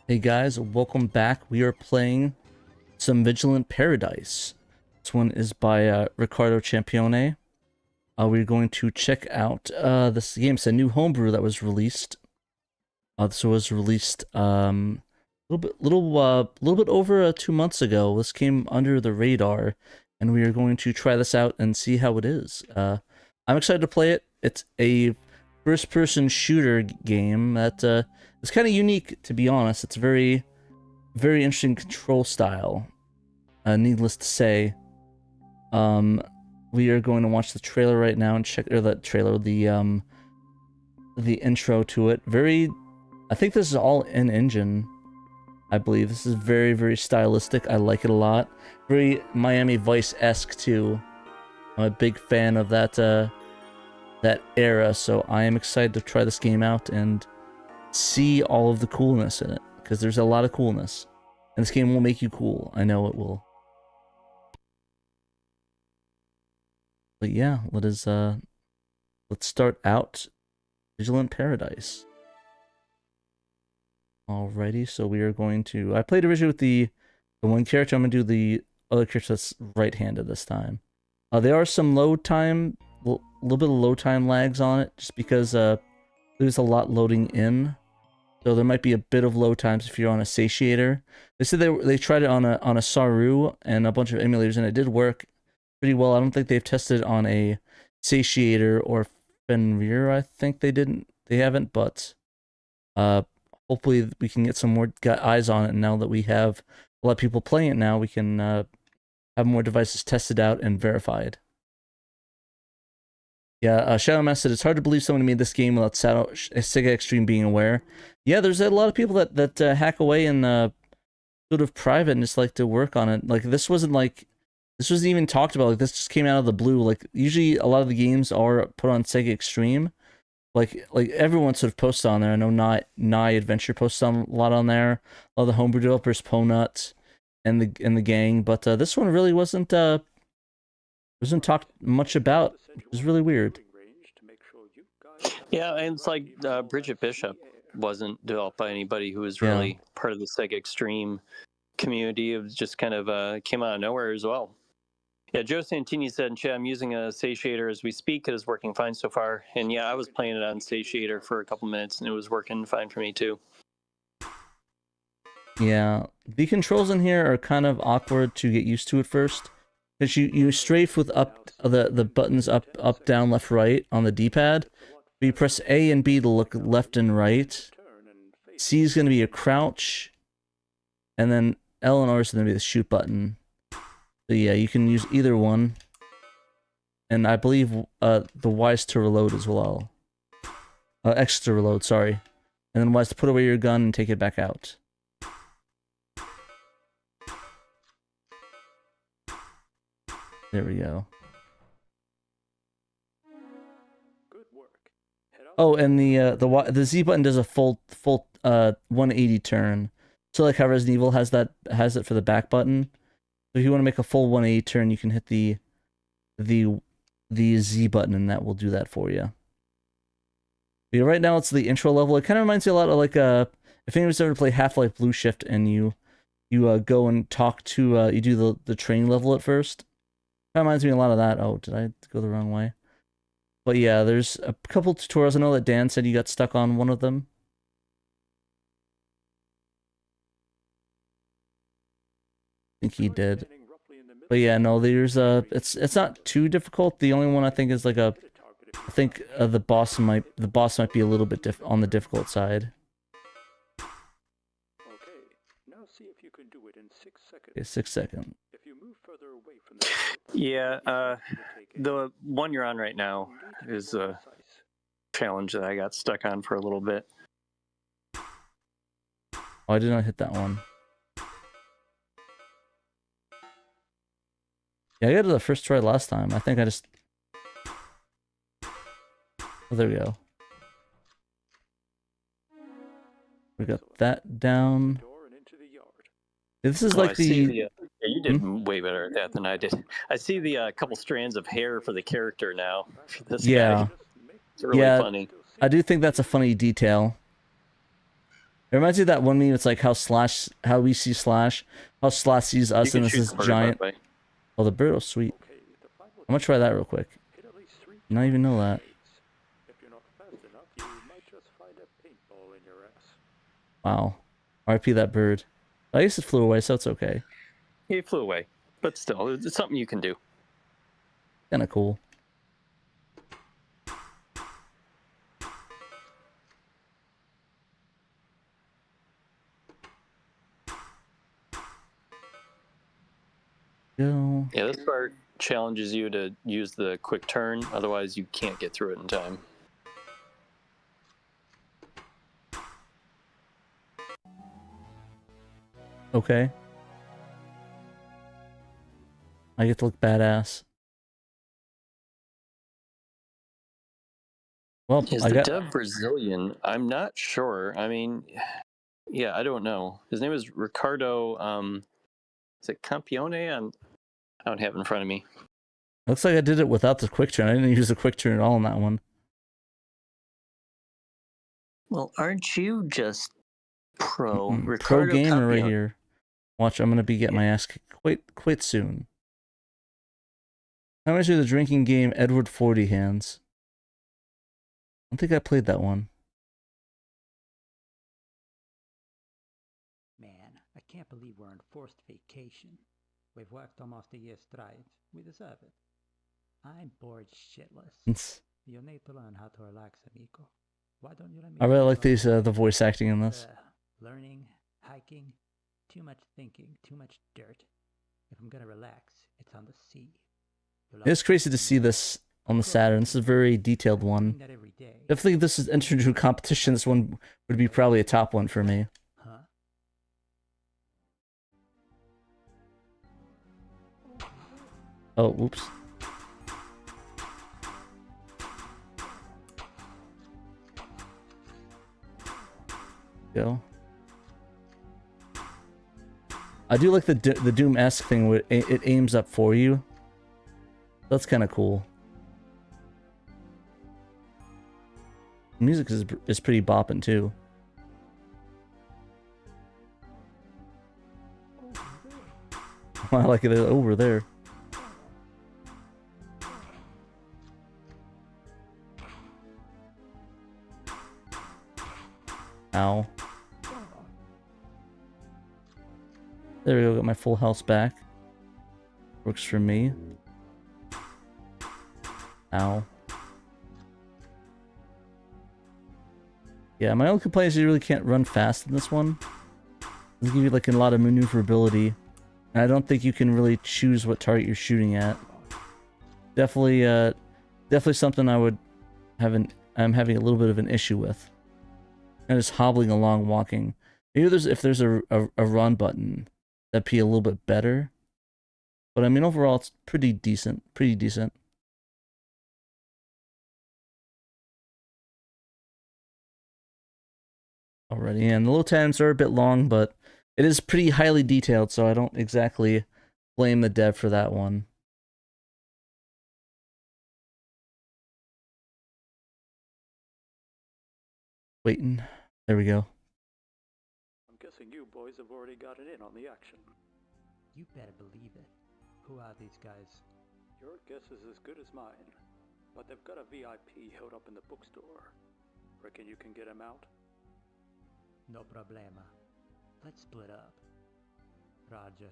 Hey guys, welcome back. We are playing some Vigilant Paradise. This one is by Riccardo Champione. We're going to check out this game. It's a new homebrew that was released. This was released a little bit over 2 months ago. This came under the radar, and we are going to try this out and see how it is. I'm excited to play it. It's a first-person shooter game that is kind of unique, to be honest. It's very, very interesting control style. Needless to say, we are going to watch the trailer right now and check, or the trailer, the intro to it. I think this is all in engine. I believe this is very, very stylistic. I like it a lot. Very Miami Vice-esque too. I'm a big fan of that era, so I am excited to try this game out and see all of the coolness in it, because there's a lot of coolness, and this game will make you cool. I know it will. But yeah, let's start out Vigilant Paradise. Alrighty, so we are going to... I played originally with the one character. I'm going to do the other character that's right-handed this time. There are some load time, a little bit of load time lags on it, just because there's a lot loading in. So there might be a bit of load times if you're on a satiator. They said they tried it on a Saru and a bunch of emulators, and it did work pretty well. I don't think they've tested it on a satiator or Fenrir. I think they haven't, but hopefully we can get some more eyes on it. And now that we have a lot of people playing it now, we can have more devices tested out and verified. Yeah, Shadow Mass said, it's hard to believe someone made this game without Sega Extreme being aware. Yeah, there's a lot of people that hack away in sort of private and just like to work on it. Like, this wasn't even talked about. Like, this just came out of the blue. Like, usually a lot of the games are put on Sega Extreme. Like everyone sort of posts on there. I know Nye Adventure posts on a lot on there. A lot of the homebrew developers, Ponut, and the gang. But this one really wasn't talked much about. It was really weird. Yeah, and it's like Bridget Bishop wasn't developed by anybody who was really part of the Sega Extreme community. It was just kind of came out of nowhere as well. Yeah, Joe Santini said in chat, I'm using a satiator as we speak. It is working fine so far. And yeah, I was playing it on satiator for a couple minutes, and it was working fine for me too. Yeah, the controls in here are kind of awkward to get used to at first. Because you strafe with the buttons up, down, left, right on the D-pad. You press A and B to look left and right. C is going to be a crouch. and then L and R is going to be the shoot button. So yeah, you can use either one. And I believe the Y is to reload as well. X to reload, sorry. And then Y is to put away your gun and take it back out. There we go. Good work. Oh, and the Z button does a full 180 turn. So like how Resident Evil has it for the back button. So if you want to make a full 180 turn, you can hit the Z button, and that will do that for you. But yeah, right now it's the intro level. It kind of reminds me a lot of like if anyone's ever played Half-Life Blue Shift, and you go and talk to you do the training level at first. That reminds me a lot of that. Oh, did I go the wrong way? But yeah, there's a couple tutorials. I know that Dan said you got stuck on one of them. I think he did. But yeah, no, there's it's not too difficult. The only one I think is like I think the boss might be a little bit on the difficult side. Okay, now see if you can do it in 6 seconds. Okay, 6 seconds. If you move further away from the Yeah, the one you're on right now is a challenge that I got stuck on for a little bit. Oh, I did not hit that one. Yeah, I got it the first try last time. I think I just... Oh, there we go. We got that down. This is like yeah, you did way better at that than I did. I see the couple strands of hair for the character now. For this guy. It's really funny. I do think that's a funny detail. It reminds me of that one meme. It's like how we see Slash, how Slash sees us, and this is giant. Oh, the bird was sweet. I'm gonna try that real quick. Not even know that. Wow. RIP that bird. I guess it flew away, so it's okay. He flew away, but still, it's something you can do. Kinda cool. Go. Yeah, this part challenges you to use the quick turn, otherwise you can't get through it in time. Okay. I get to look badass. Well, Is the dev Brazilian? I'm not sure. I mean, yeah, I don't know. His name is Ricardo. Is it Campione? I don't have it in front of me. Looks like I did it without the quick turn. I didn't use the quick turn at all on that one. Well, aren't you just pro? Pro gamer right here. Watch, I'm gonna be getting my ass kicked quite soon. How much of the drinking game Edward 40 Hands? I don't think I played that one. Man, I can't believe we're on forced vacation. We've worked almost a year straight. We deserve it. I'm bored shitless. You'll need to learn how to relax, amigo. Why don't you let me... I really like these the voice acting in this. Learning, hiking, too much thinking, too much dirt. If I'm gonna relax, it's on the sea. It's crazy to see this on the Saturn. This is a very detailed one. Definitely, if this is entered into a competition, this one would be probably a top one for me. Oh, whoops. Go. I do like the Doom-esque thing where it aims up for you. That's kind of cool. Music is pretty bopping too. I like it over there. Ow. There we go, got my full health back. Works for me. Ow. Yeah, my only complaint is you really can't run fast in this one. They give you like a lot of maneuverability. And I don't think you can really choose what target you're shooting at. Definitely, definitely something I'm having a little bit of an issue with. And just hobbling along, walking. Maybe if there's a run button, that'd be a little bit better. But I mean, overall, it's pretty decent. Pretty decent. Already, and the load times are a bit long, but it is pretty highly detailed, so I don't exactly blame the dev for that one. Waiting. There we go. I'm guessing you boys have already gotten in on the action. You better believe it. Who are these guys? Your guess is as good as mine. But they've got a VIP held up in the bookstore. Reckon you can get him out? No problema. Let's split up. Roger.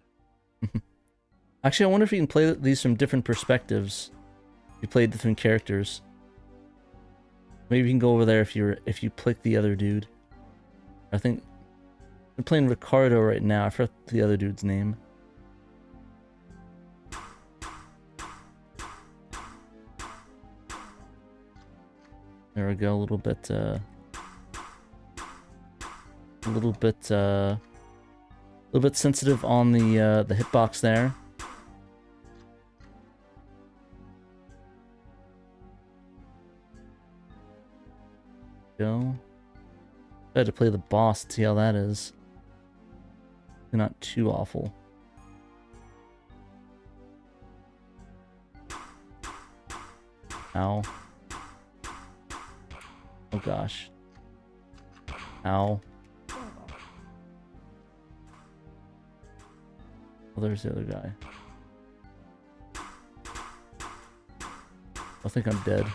Actually, I wonder if you can play these from different perspectives. You play different characters. Maybe you can go over there if you click the other dude. I think I'm playing Ricardo right now. I forgot the other dude's name. There we go. A little bit sensitive on the hitbox there. Go. I had to play the boss to see how that is. Not too awful. Ow. Oh gosh. Ow. Oh, there's the other guy. I think I'm dead.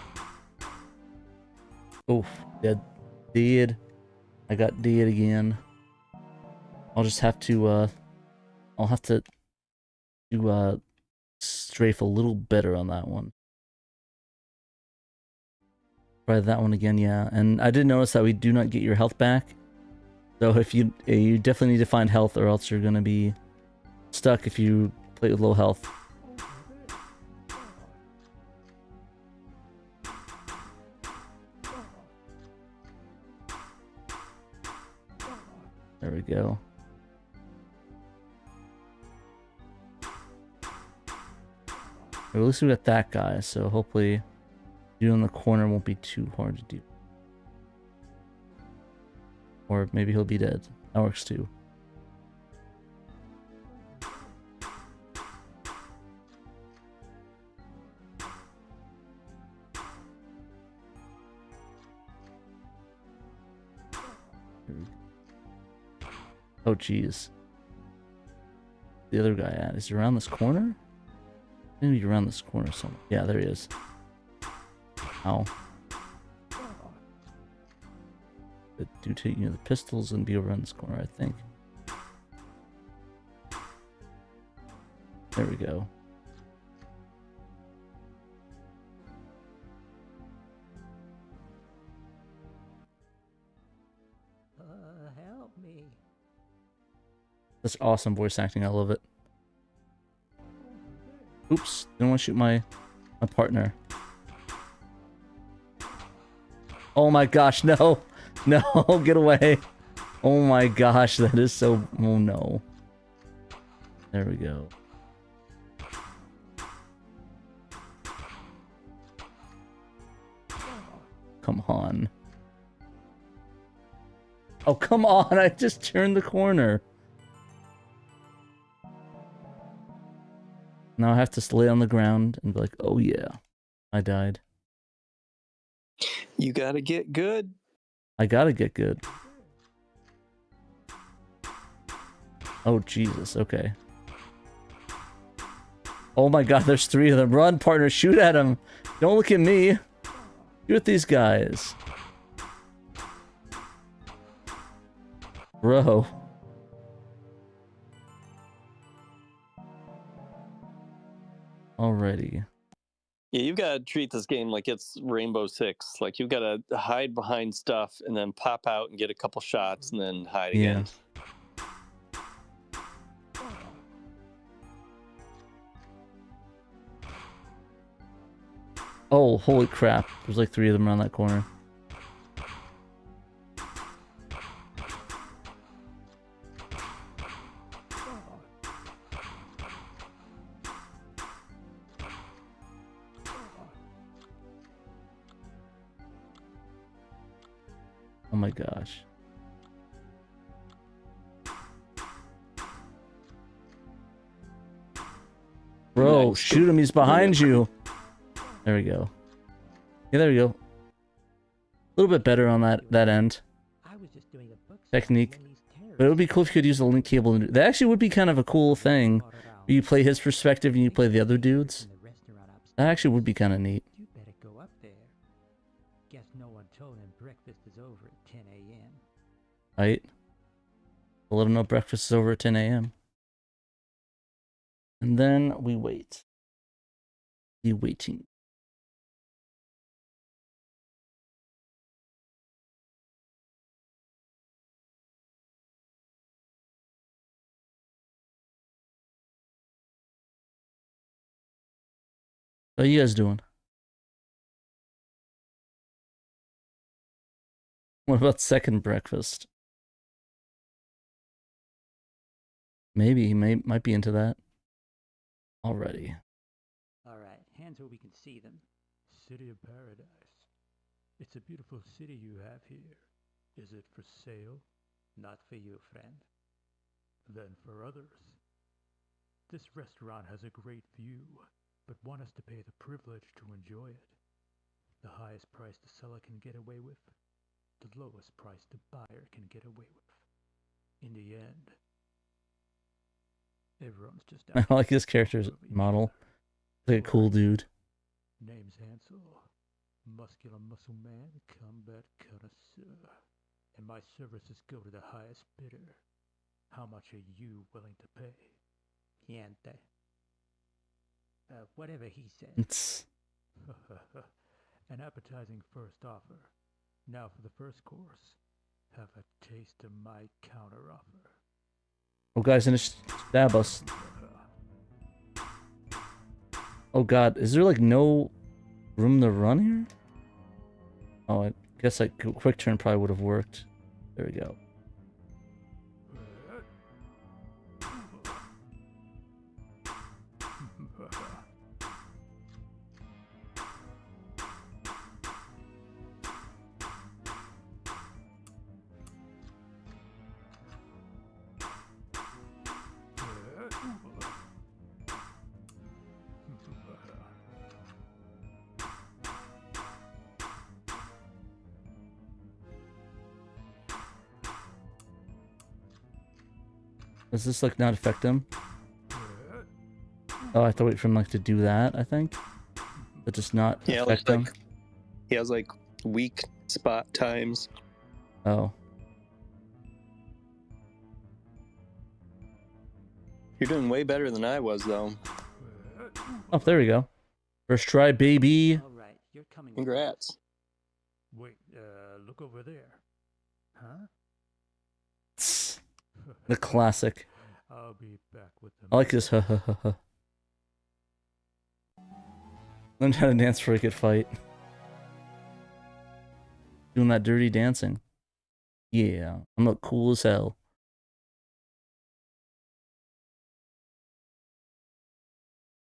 Oof, dead. Dead. I got dead again. I'll just have to, I'll have to do, strafe a little better on that one. Try that one again, yeah. And I did notice that we do not get your health back. So if you definitely need to find health, or else you're gonna be stuck if you play with low health. There we go. At least we got that guy, so hopefully you in the corner won't be too hard to do. Or maybe he'll be dead. That works too. Oh jeez. The other guy at? Is he around this corner? Maybe around this corner somewhere. Yeah, there he is. Ow. The dude taking the pistols and be over in this corner, I think. There we go. Help me. That's awesome voice acting. I love it. Oops, didn't want to shoot my partner. Oh my gosh, no. No, get away. Oh my gosh, that is so... Oh no. There we go. Come on. Oh, come on, I just turned the corner. Now I have to lay on the ground and be like, oh yeah, I died. You gotta get good. I gotta get good. Oh, Jesus, okay. Oh my god, there's 3 of them. Run, partner, shoot at them. Don't look at me. Shoot at these guys. Bro. Alrighty. Yeah, you've got to treat this game like it's Rainbow Six. Like, you've got to hide behind stuff and then pop out and get a couple shots and then hide again. Oh, holy crap. There's like 3 of them around that corner. Oh my gosh. Bro, nice. Shoot him, he's behind you. There we go. Yeah, there we go. A little bit better on that end. Technique. But it would be cool if you could use the link cable. That actually would be kind of a cool thing. You play his perspective and you play the other dudes. That actually would be kind of neat. You better go up there. Guess no one told him breakfast is over at 10 a.m. Right. We'll let him know breakfast is over at 10 a.m. And then we wait. The waiting. How you guys doing? What about second breakfast? Maybe he might be into that already. All right, hands where we can see them. City of Paradise. It's a beautiful city you have here. Is it for sale? Not for you, friend. Then for others. This restaurant has a great view, but want us to pay the privilege to enjoy it. The highest price the seller can get away with, the lowest price the buyer can get away with. In the end, everyone's just I like his character's model. Like a cool dude. Name's Hansel, muscular muscle man, combat connoisseur. And my services go to the highest bidder. How much are you willing to pay? Niente. Whatever he says. It's... An appetizing first offer. Now for the first course. Have a taste of my counter offer. Oh, guys, and stab us. Oh god, is there like no room to run here? Oh, I guess like quick turn probably would have worked. There we go. Does this like not affect him? Oh, I have to wait for him like to do that, I think. But just not affect him. He has like weak spot times. Oh. You're doing way better than I was though. Oh, there we go. First try, baby. All right, you're coming. Congrats. Wait, look over there. Huh? The classic. I'll be back with them. I like this. Learned how to dance for a good fight. Doing that dirty dancing. Yeah, I'm look cool as hell.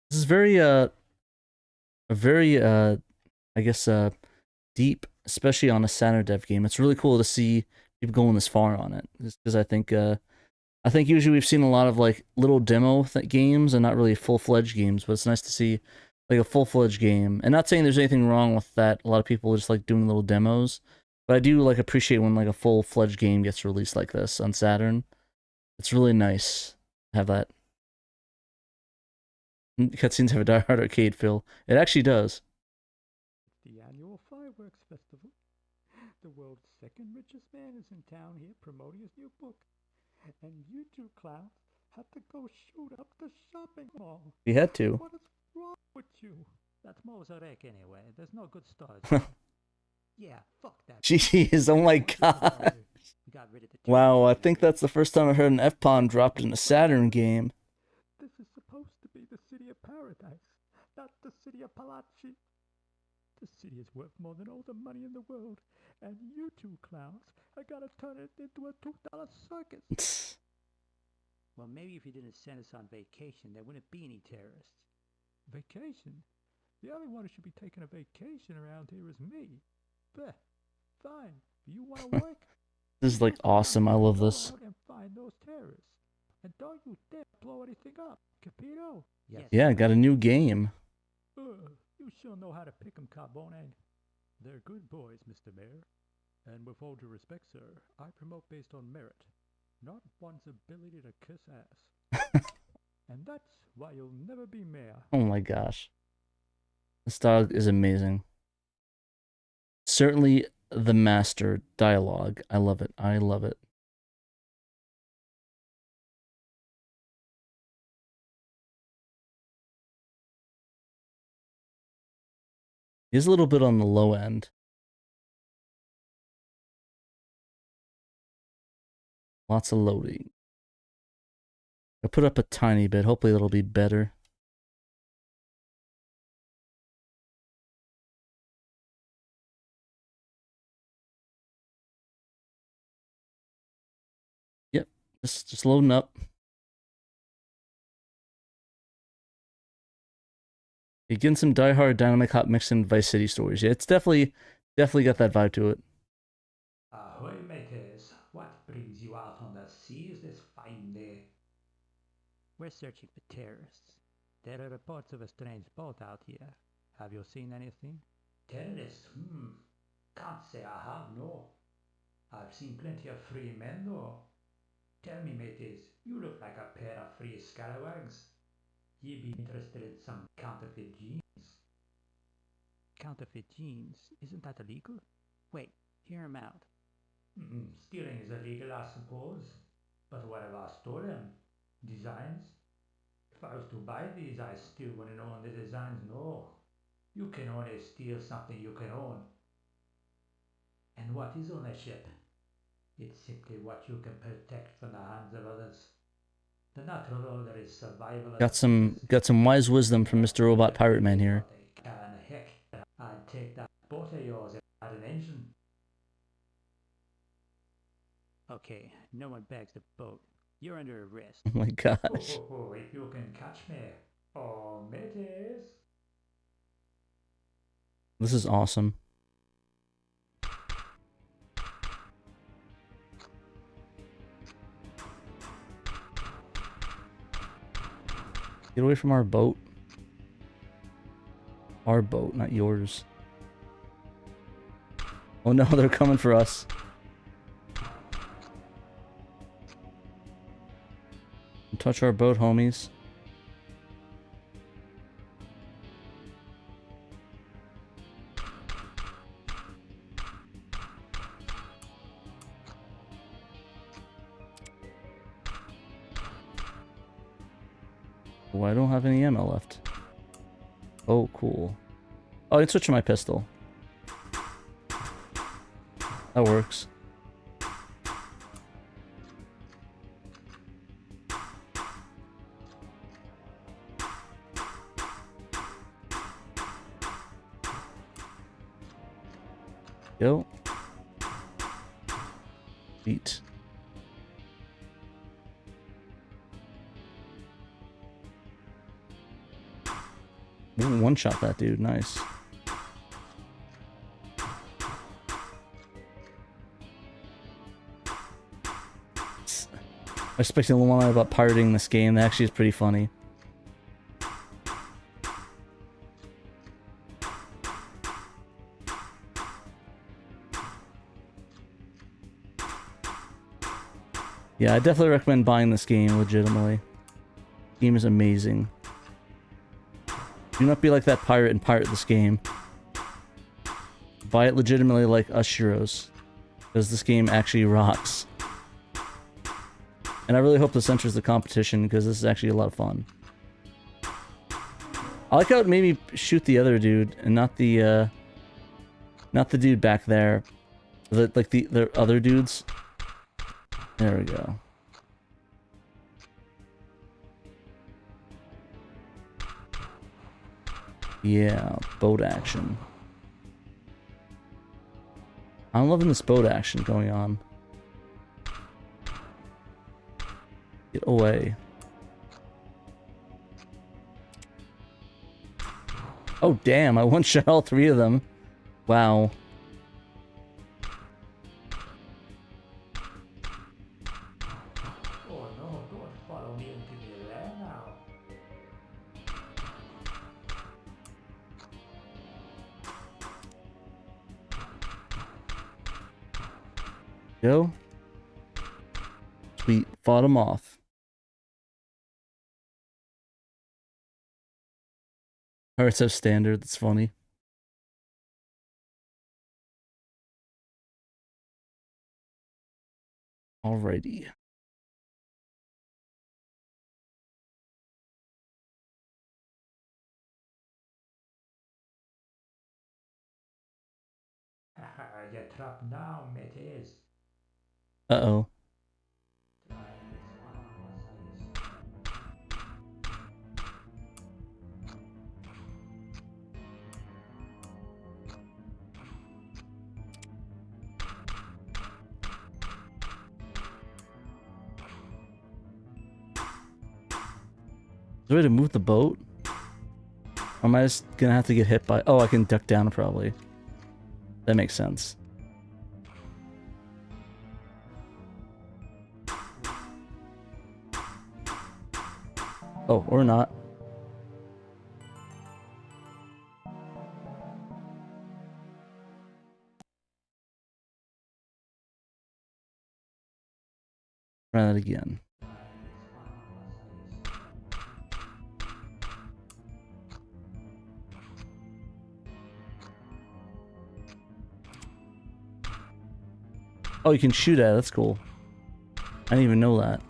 This is very I guess deep, especially on a Saturn dev game. It's really cool to see people going this far on it, because I think usually we've seen a lot of like little demo games and not really full-fledged games, but it's nice to see like a full-fledged game. And not saying there's anything wrong with that. A lot of people just like doing little demos, but I do like appreciate when like a full-fledged game gets released like this on Saturn. It's really nice to have that. Cutscenes have a die-hard arcade feel. It actually does. The annual fireworks festival. The world's second richest man is in town here promoting his new book. And you two clowns had to go shoot up the shopping mall. We had to. What is wrong with you? That's Mozarek anyway. There's no good stars. Yeah, fuck that. Jeez, oh my god. Got rid of the Wow, I think that's the first time I heard an F-pawn dropped in a Saturn game. This is supposed to be the city of paradise, not the city of Palachi. The city is worth more than all the money in the world, and you two clowns are gonna turn it into a $2 circus. Well, maybe if you didn't send us on vacation, there wouldn't be any terrorists. Vacation? The only one who should be taking a vacation around here is me. Bleh. Fine. You want to work? This is like awesome. I love this. Go out and find those terrorists. And don't you dare blow anything up. Capito? Yes. Yeah, got a new game. You sure know how to pick 'em, Carbone. They're good boys, Mr. Mayor. And with all due respect, sir, I promote based on merit, not one's ability to kiss ass. And that's why you'll never be mayor. Oh my gosh. This dog is amazing. Certainly the master dialogue. I love it. I love it. He's a little bit on the low end. Lots of loading. I'll put up a tiny bit. Hopefully it'll be better. Yep, just loading up. You're getting some Die Hard Dynamic Hot mixed in Vice City stories. Yeah, it's definitely got that vibe to it. Ahoy, mateys. What brings you out on the seas this fine day? We're searching for terrorists. There are reports of a strange boat out here. Have you seen anything? Terrorists? Can't say I have, no. I've seen plenty of free men, though. Tell me, mateys, you look like a pair of free scalawags. Ye be interested in some counterfeit jeans? Counterfeit jeans? Isn't that illegal? Wait, hear him out. Stealing is illegal, I suppose. But what have I stolen? Designs? If I was to buy these, I still wouldn't own the designs, no. You can only steal something you can own. And what is ownership? It's simply what you can protect from the hands of others. The natural order is survival. Got some wise wisdom from Mr. Robot Pirate Man here. And heck, I'd take that boat of yours if I had an engine. Okay, no one bags the boat. You're under arrest. Oh my gosh. If you can catch me. Oh, mateys. This is awesome. Get away from our boat. Our boat, not yours. Oh no, they're coming for us. Don't touch our boat, homies. Oh, I don't have any ammo left. Oh, cool. Oh, I can switch to my pistol. That works. Go. Beat. Ooh, one-shot that dude. Nice. I was expecting a little more about pirating this game. That actually is pretty funny. Yeah, I definitely recommend buying this game, legitimately. The game is amazing. Do not be like that pirate and pirate this game. Buy it legitimately like us SHIROs. Because this game actually rocks. And I really hope this enters the competition, because this is actually a lot of fun. I like how it made me shoot the other dude, and not the dude back there. The other dudes. There we go. Yeah, boat action. I'm loving this boat action going on. Get away. Oh, damn, I one-shot all 3 of them. Wow. Oh no, don't follow me into the lair now. Go. Sweet. Fought him off. Pirates have standard. That's funny. Alrighty. You're trapped now, mateys. Uh-oh. Try this one Is there a way to move the boat? Or am I just gonna have to get hit by... Oh, I can duck down probably. That makes sense. Oh, or not. Try that again. Oh, you can shoot at it. That's cool. I didn't even know that.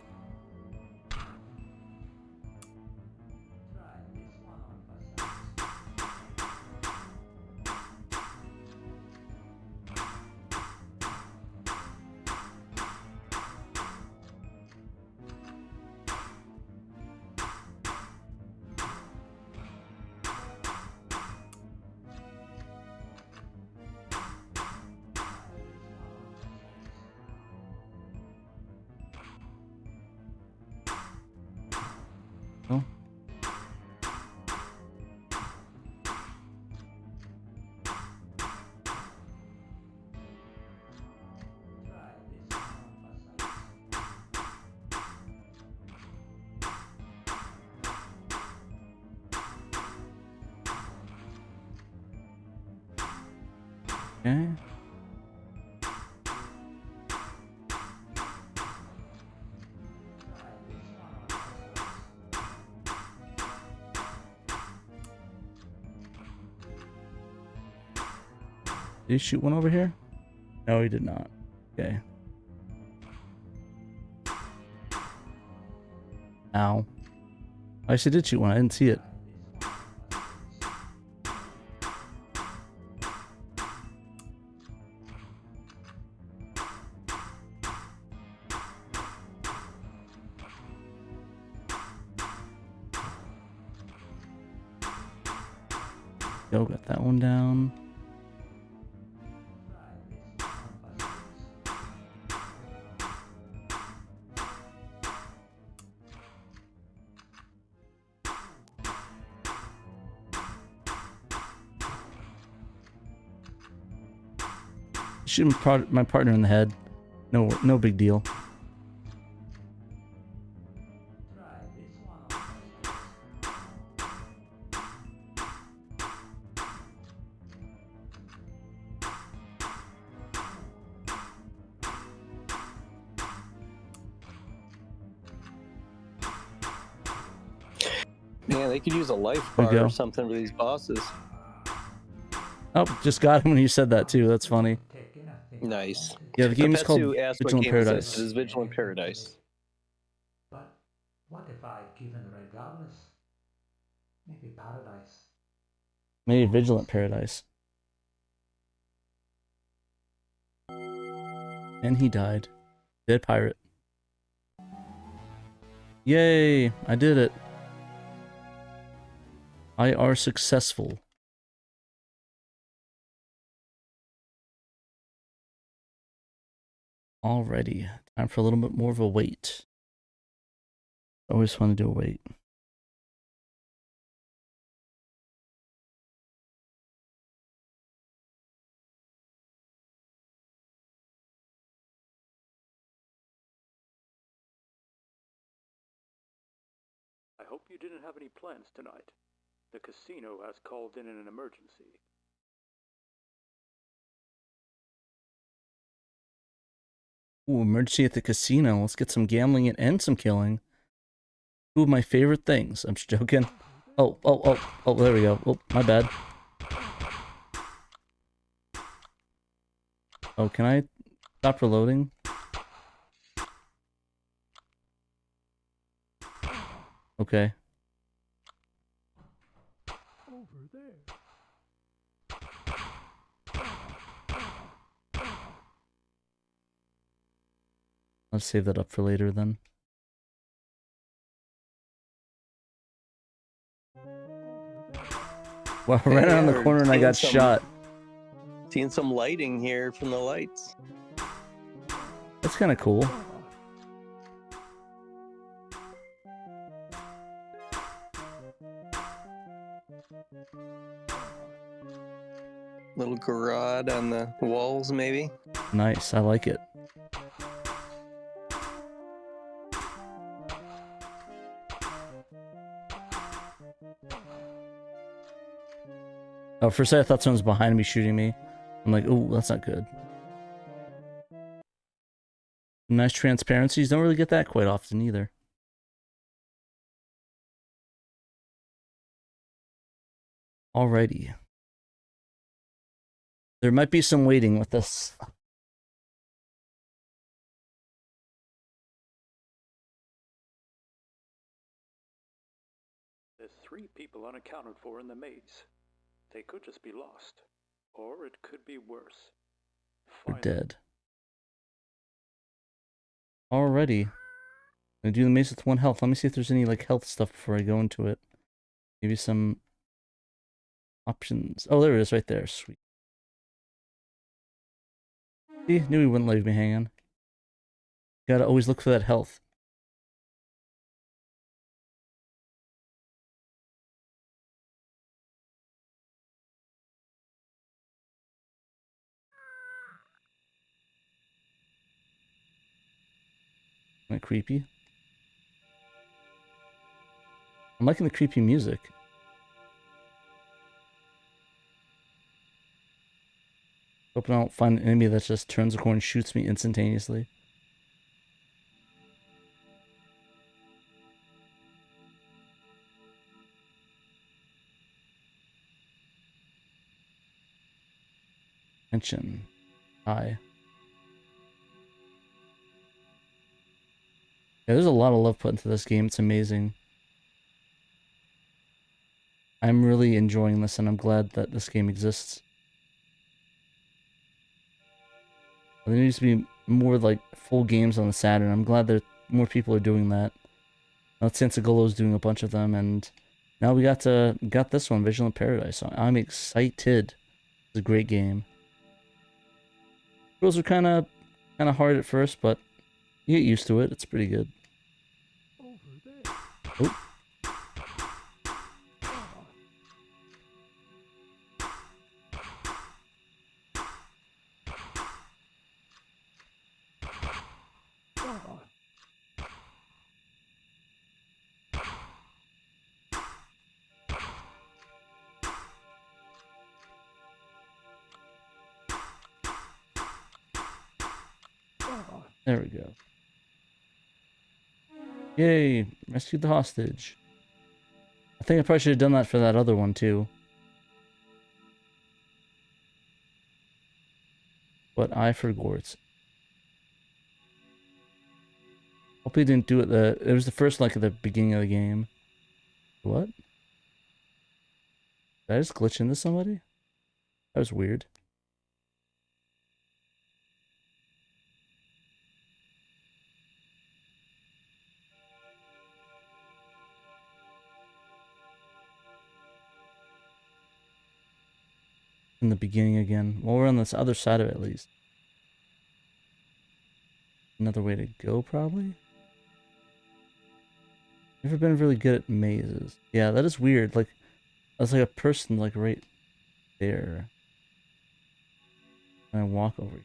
Oh. Okay. Did he shoot one over here? No, he did not. Okay. Ow. I actually did shoot one. I didn't see it. Go, got that one down. Shoot my partner in the head. No big deal. Man, they could use a life bar or something for these bosses. Oh, just got him when you said that too. That's funny. Nice. Yeah, the game is called asked Vigilant Paradise. It is Vigilant Paradise. But what if I'd given regardless? Maybe paradise. Maybe Vigilant Paradise. And he died. Dead pirate. Yay! I did it. I are successful. Alrighty, time for a little bit more of a wait. Always fun to do a wait. I hope you didn't have any plans tonight. The casino has called in an emergency. Ooh, emergency at the casino. Let's get some gambling and some killing. Two of my favorite things. I'm just joking. Oh, there we go. Oh, my bad. Oh, can I stop reloading? Okay. Over there. Let's save that up for later then. Well, I ran around the corner and I got shot. Seeing some lighting here from the lights. That's kind of cool. Little garage on the walls, maybe. Nice, I like it. Oh, for a second I thought someone was behind me shooting me. I'm like, oh, that's not good. Nice transparencies. Don't really get that quite often either. Alrighty. There might be some waiting with this. There's 3 people unaccounted for in the maze. They could just be lost. Or it could be worse. We're dead. Alrighty. I'm gonna do the maze with 1 health. Let me see if there's any like health stuff before I go into it. Maybe some options. Oh, there it is right there. Sweet. See, knew he wouldn't leave me hanging. Gotta always look for that health. Isn't that creepy? I'm liking the creepy music. Hope I don't find an enemy that just turns a corner and shoots me instantaneously. Tension. High. Yeah, there's a lot of love put into this game. It's amazing. I'm really enjoying this, and I'm glad that this game exists. There needs to be more like full games on the Saturn. I'm glad that more people are doing that. Now Sansagolo's doing a bunch of them, and now we got this one, Vigilant Paradise. So I'm excited. It's a great game. Rules are kind of hard at first, but you get used to it. It's pretty good. Oh. There we go. Yay! Rescued the hostage. I think I probably should have done that for that other one too. But I forgot. Hope he didn't do it it was the first like at the beginning of the game. What? Did I just glitch into somebody? That was weird. In the beginning again. Well, we're on this other side of it at least. Another way to go, probably? Never been really good at mazes. Yeah, that is weird. Like, that's like a person, like, right there. And I walk over here.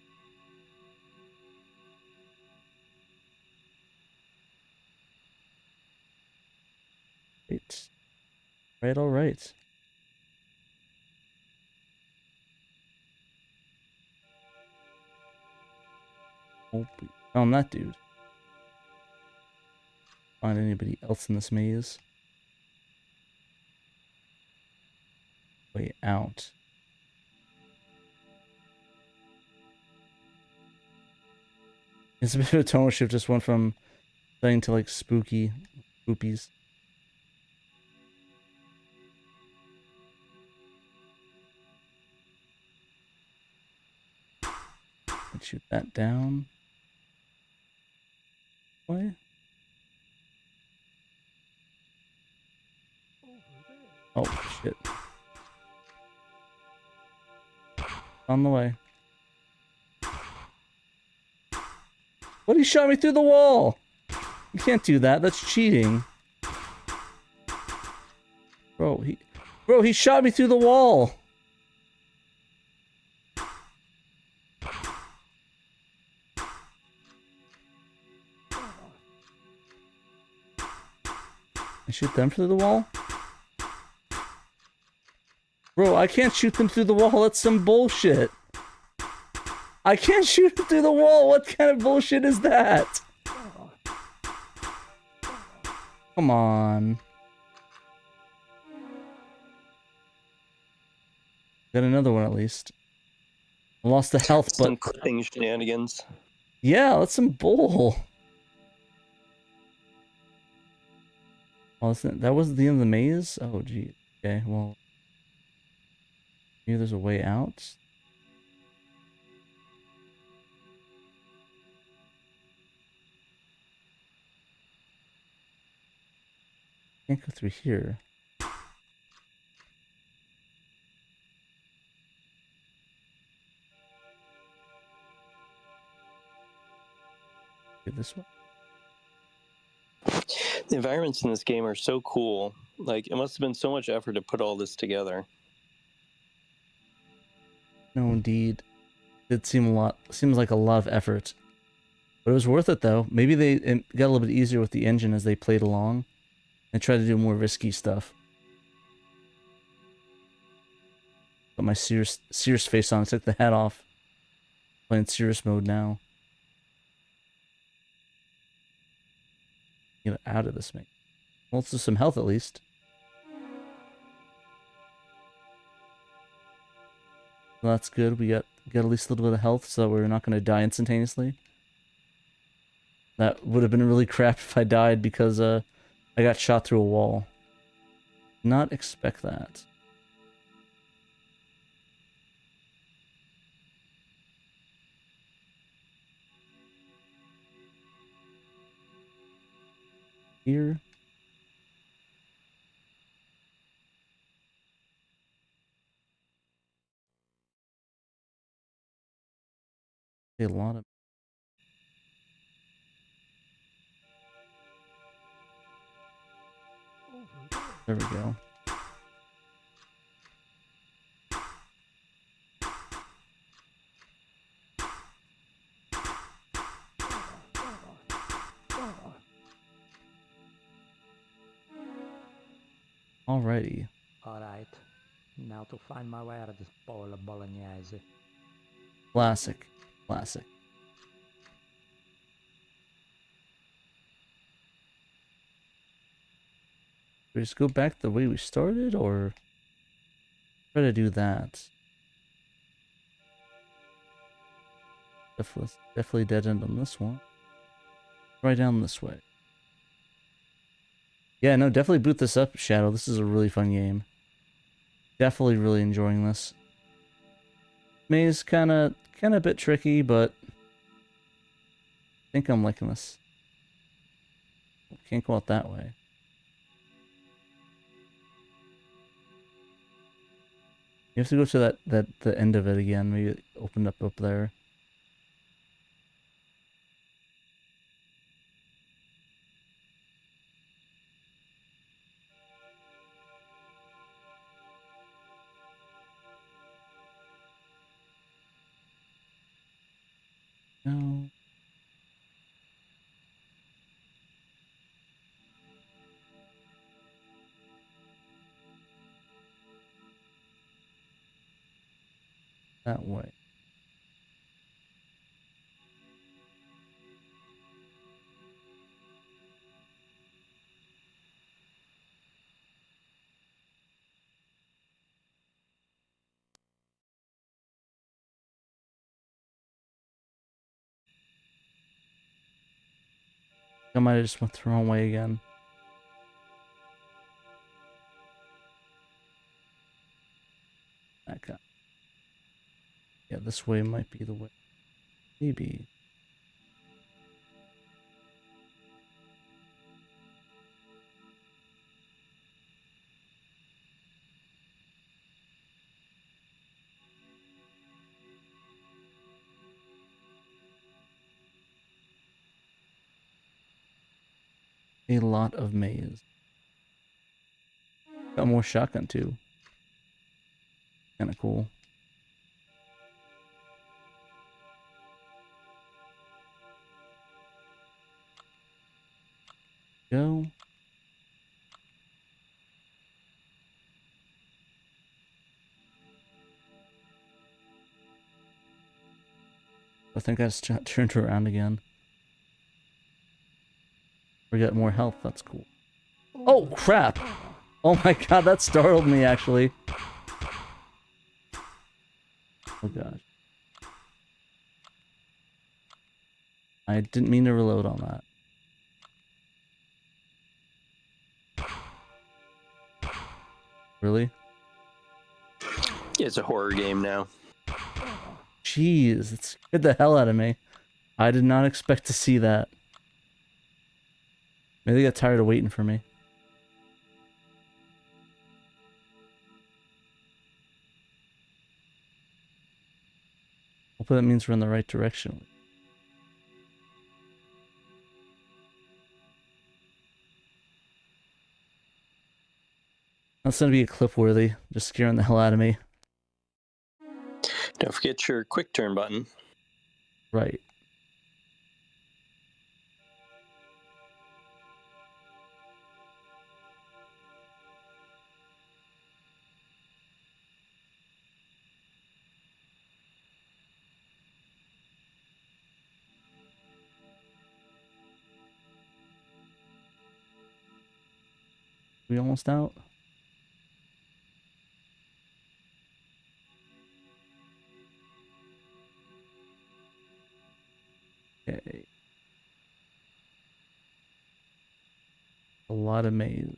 Right, alright. Oh, found that dude. Find anybody else in this maze? Way out. It's a bit of a tonal shift, just went from thing to like spooky spoopies. Let's shoot that down. Way. Oh shit. On the way. What? He shot me through the wall! You can't do that, that's cheating. Bro, he shot me through the wall! I shoot them through the wall? Bro, I can't shoot them through the wall, that's some bullshit. I can't shoot them through the wall, what kind of bullshit is that? Come on. Got another one at least. I lost the health, but... Some clipping shenanigans. Yeah, that's some bull. Oh, that wasn't the end of the maze? Oh, gee. Okay, well... Maybe there's a way out? Can't go through here. Go this way? The environments in this game are so cool. Like, it must have been so much effort to put all this together. No, indeed. It seems like a lot of effort. But it was worth it, though. Maybe it got a little bit easier with the engine as they played along. And tried to do more risky stuff. Got my serious face on. I took the hat off. Playing serious mode now. Get out of this, mate. Well, it's just some health at least. Well, that's good. We got at least a little bit of health, so we're not going to die instantaneously. That would have been really crap if I died because I got shot through a wall. Not expect that. Here. A lot of... There we go. Alrighty. Alright. Now to find my way out of this bowl of bolognese. Classic. Classic. We just go back the way we started, or try to do that? Definitely dead end on this one. Right down this way. Yeah, no, definitely boot this up, Shadow. This is a really fun game. Definitely really enjoying this. Maze kinda a bit tricky, but I think I'm liking this. Can't go out that way. You have to go to the end of it again. Maybe it opened up there. go. That way. I might have just went the wrong way again. Okay. Yeah, this way might be the way. Maybe. A lot of maze. Got more shotgun too. Kinda cool. Go. I think I just turned around again. We got more health, that's cool. Oh, crap! Oh my god, that startled me, actually. Oh gosh. I didn't mean to reload on that. Really? It's a horror game now. Jeez, it scared the hell out of me. I did not expect to see that. Maybe they got tired of waiting for me. Hopefully that means we're in the right direction. That's gonna be a clip worthy, just scaring the hell out of me. Don't forget your quick turn button. Right. We almost out? Okay. A lot of maze.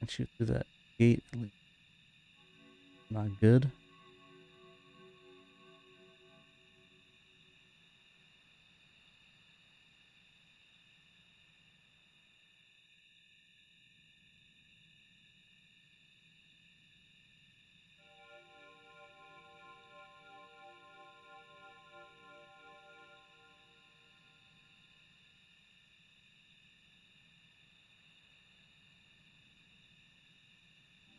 And shoot through that gate. Not good.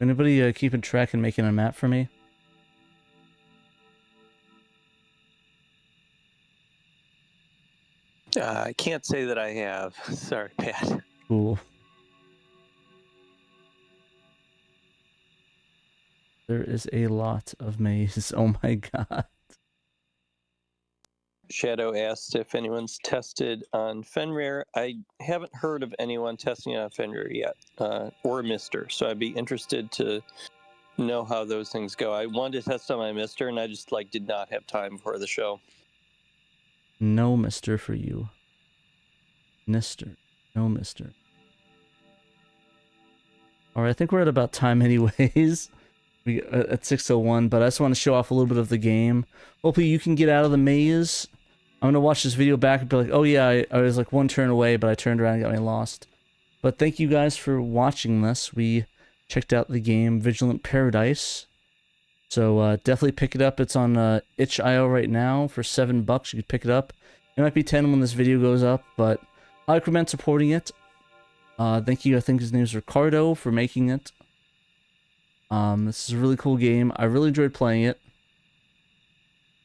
Anybody keeping track and making a map for me? I can't say that I have. Sorry, Pat. Cool. There is a lot of maze. Oh my god. Shadow asked if anyone's tested on Fenrir. I haven't heard of anyone testing on Fenrir yet, or Mister. So I'd be interested to know how those things go. I wanted to test on my Mister, and I just did not have time for the show. No Mister for you. Mister. No Mister. Alright, I think we're at about time anyways. We at 6:01, but I just want to show off a little bit of the game. Hopefully you can get out of the maze. I'm gonna watch this video back and be like, oh yeah, I was like one turn away, but I turned around and got me lost. But thank you guys for watching this. We checked out the game Vigilant Paradise. So definitely pick it up. It's on itch.io right now for $7. You could pick it up. It might be 10 when this video goes up, but I recommend supporting it. Thank you, I think his name is Ricardo, for making it. This is a really cool game. I really enjoyed playing it.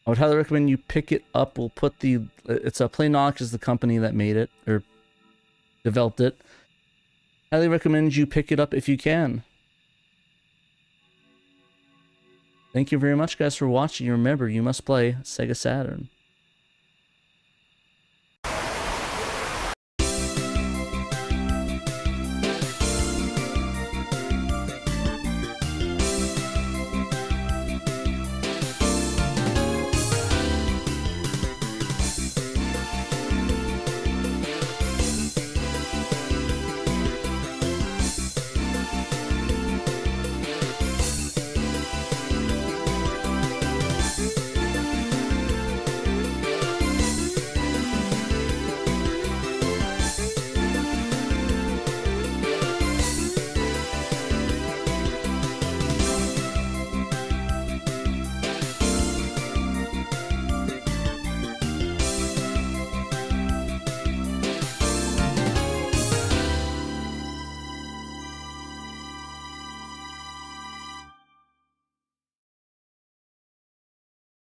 I would highly recommend you pick it up. We'll put the... It's Playnox is the company that made it, or developed it. Highly recommend you pick it up if you can. Thank you very much, guys, for watching. Remember, you must play Sega Saturn.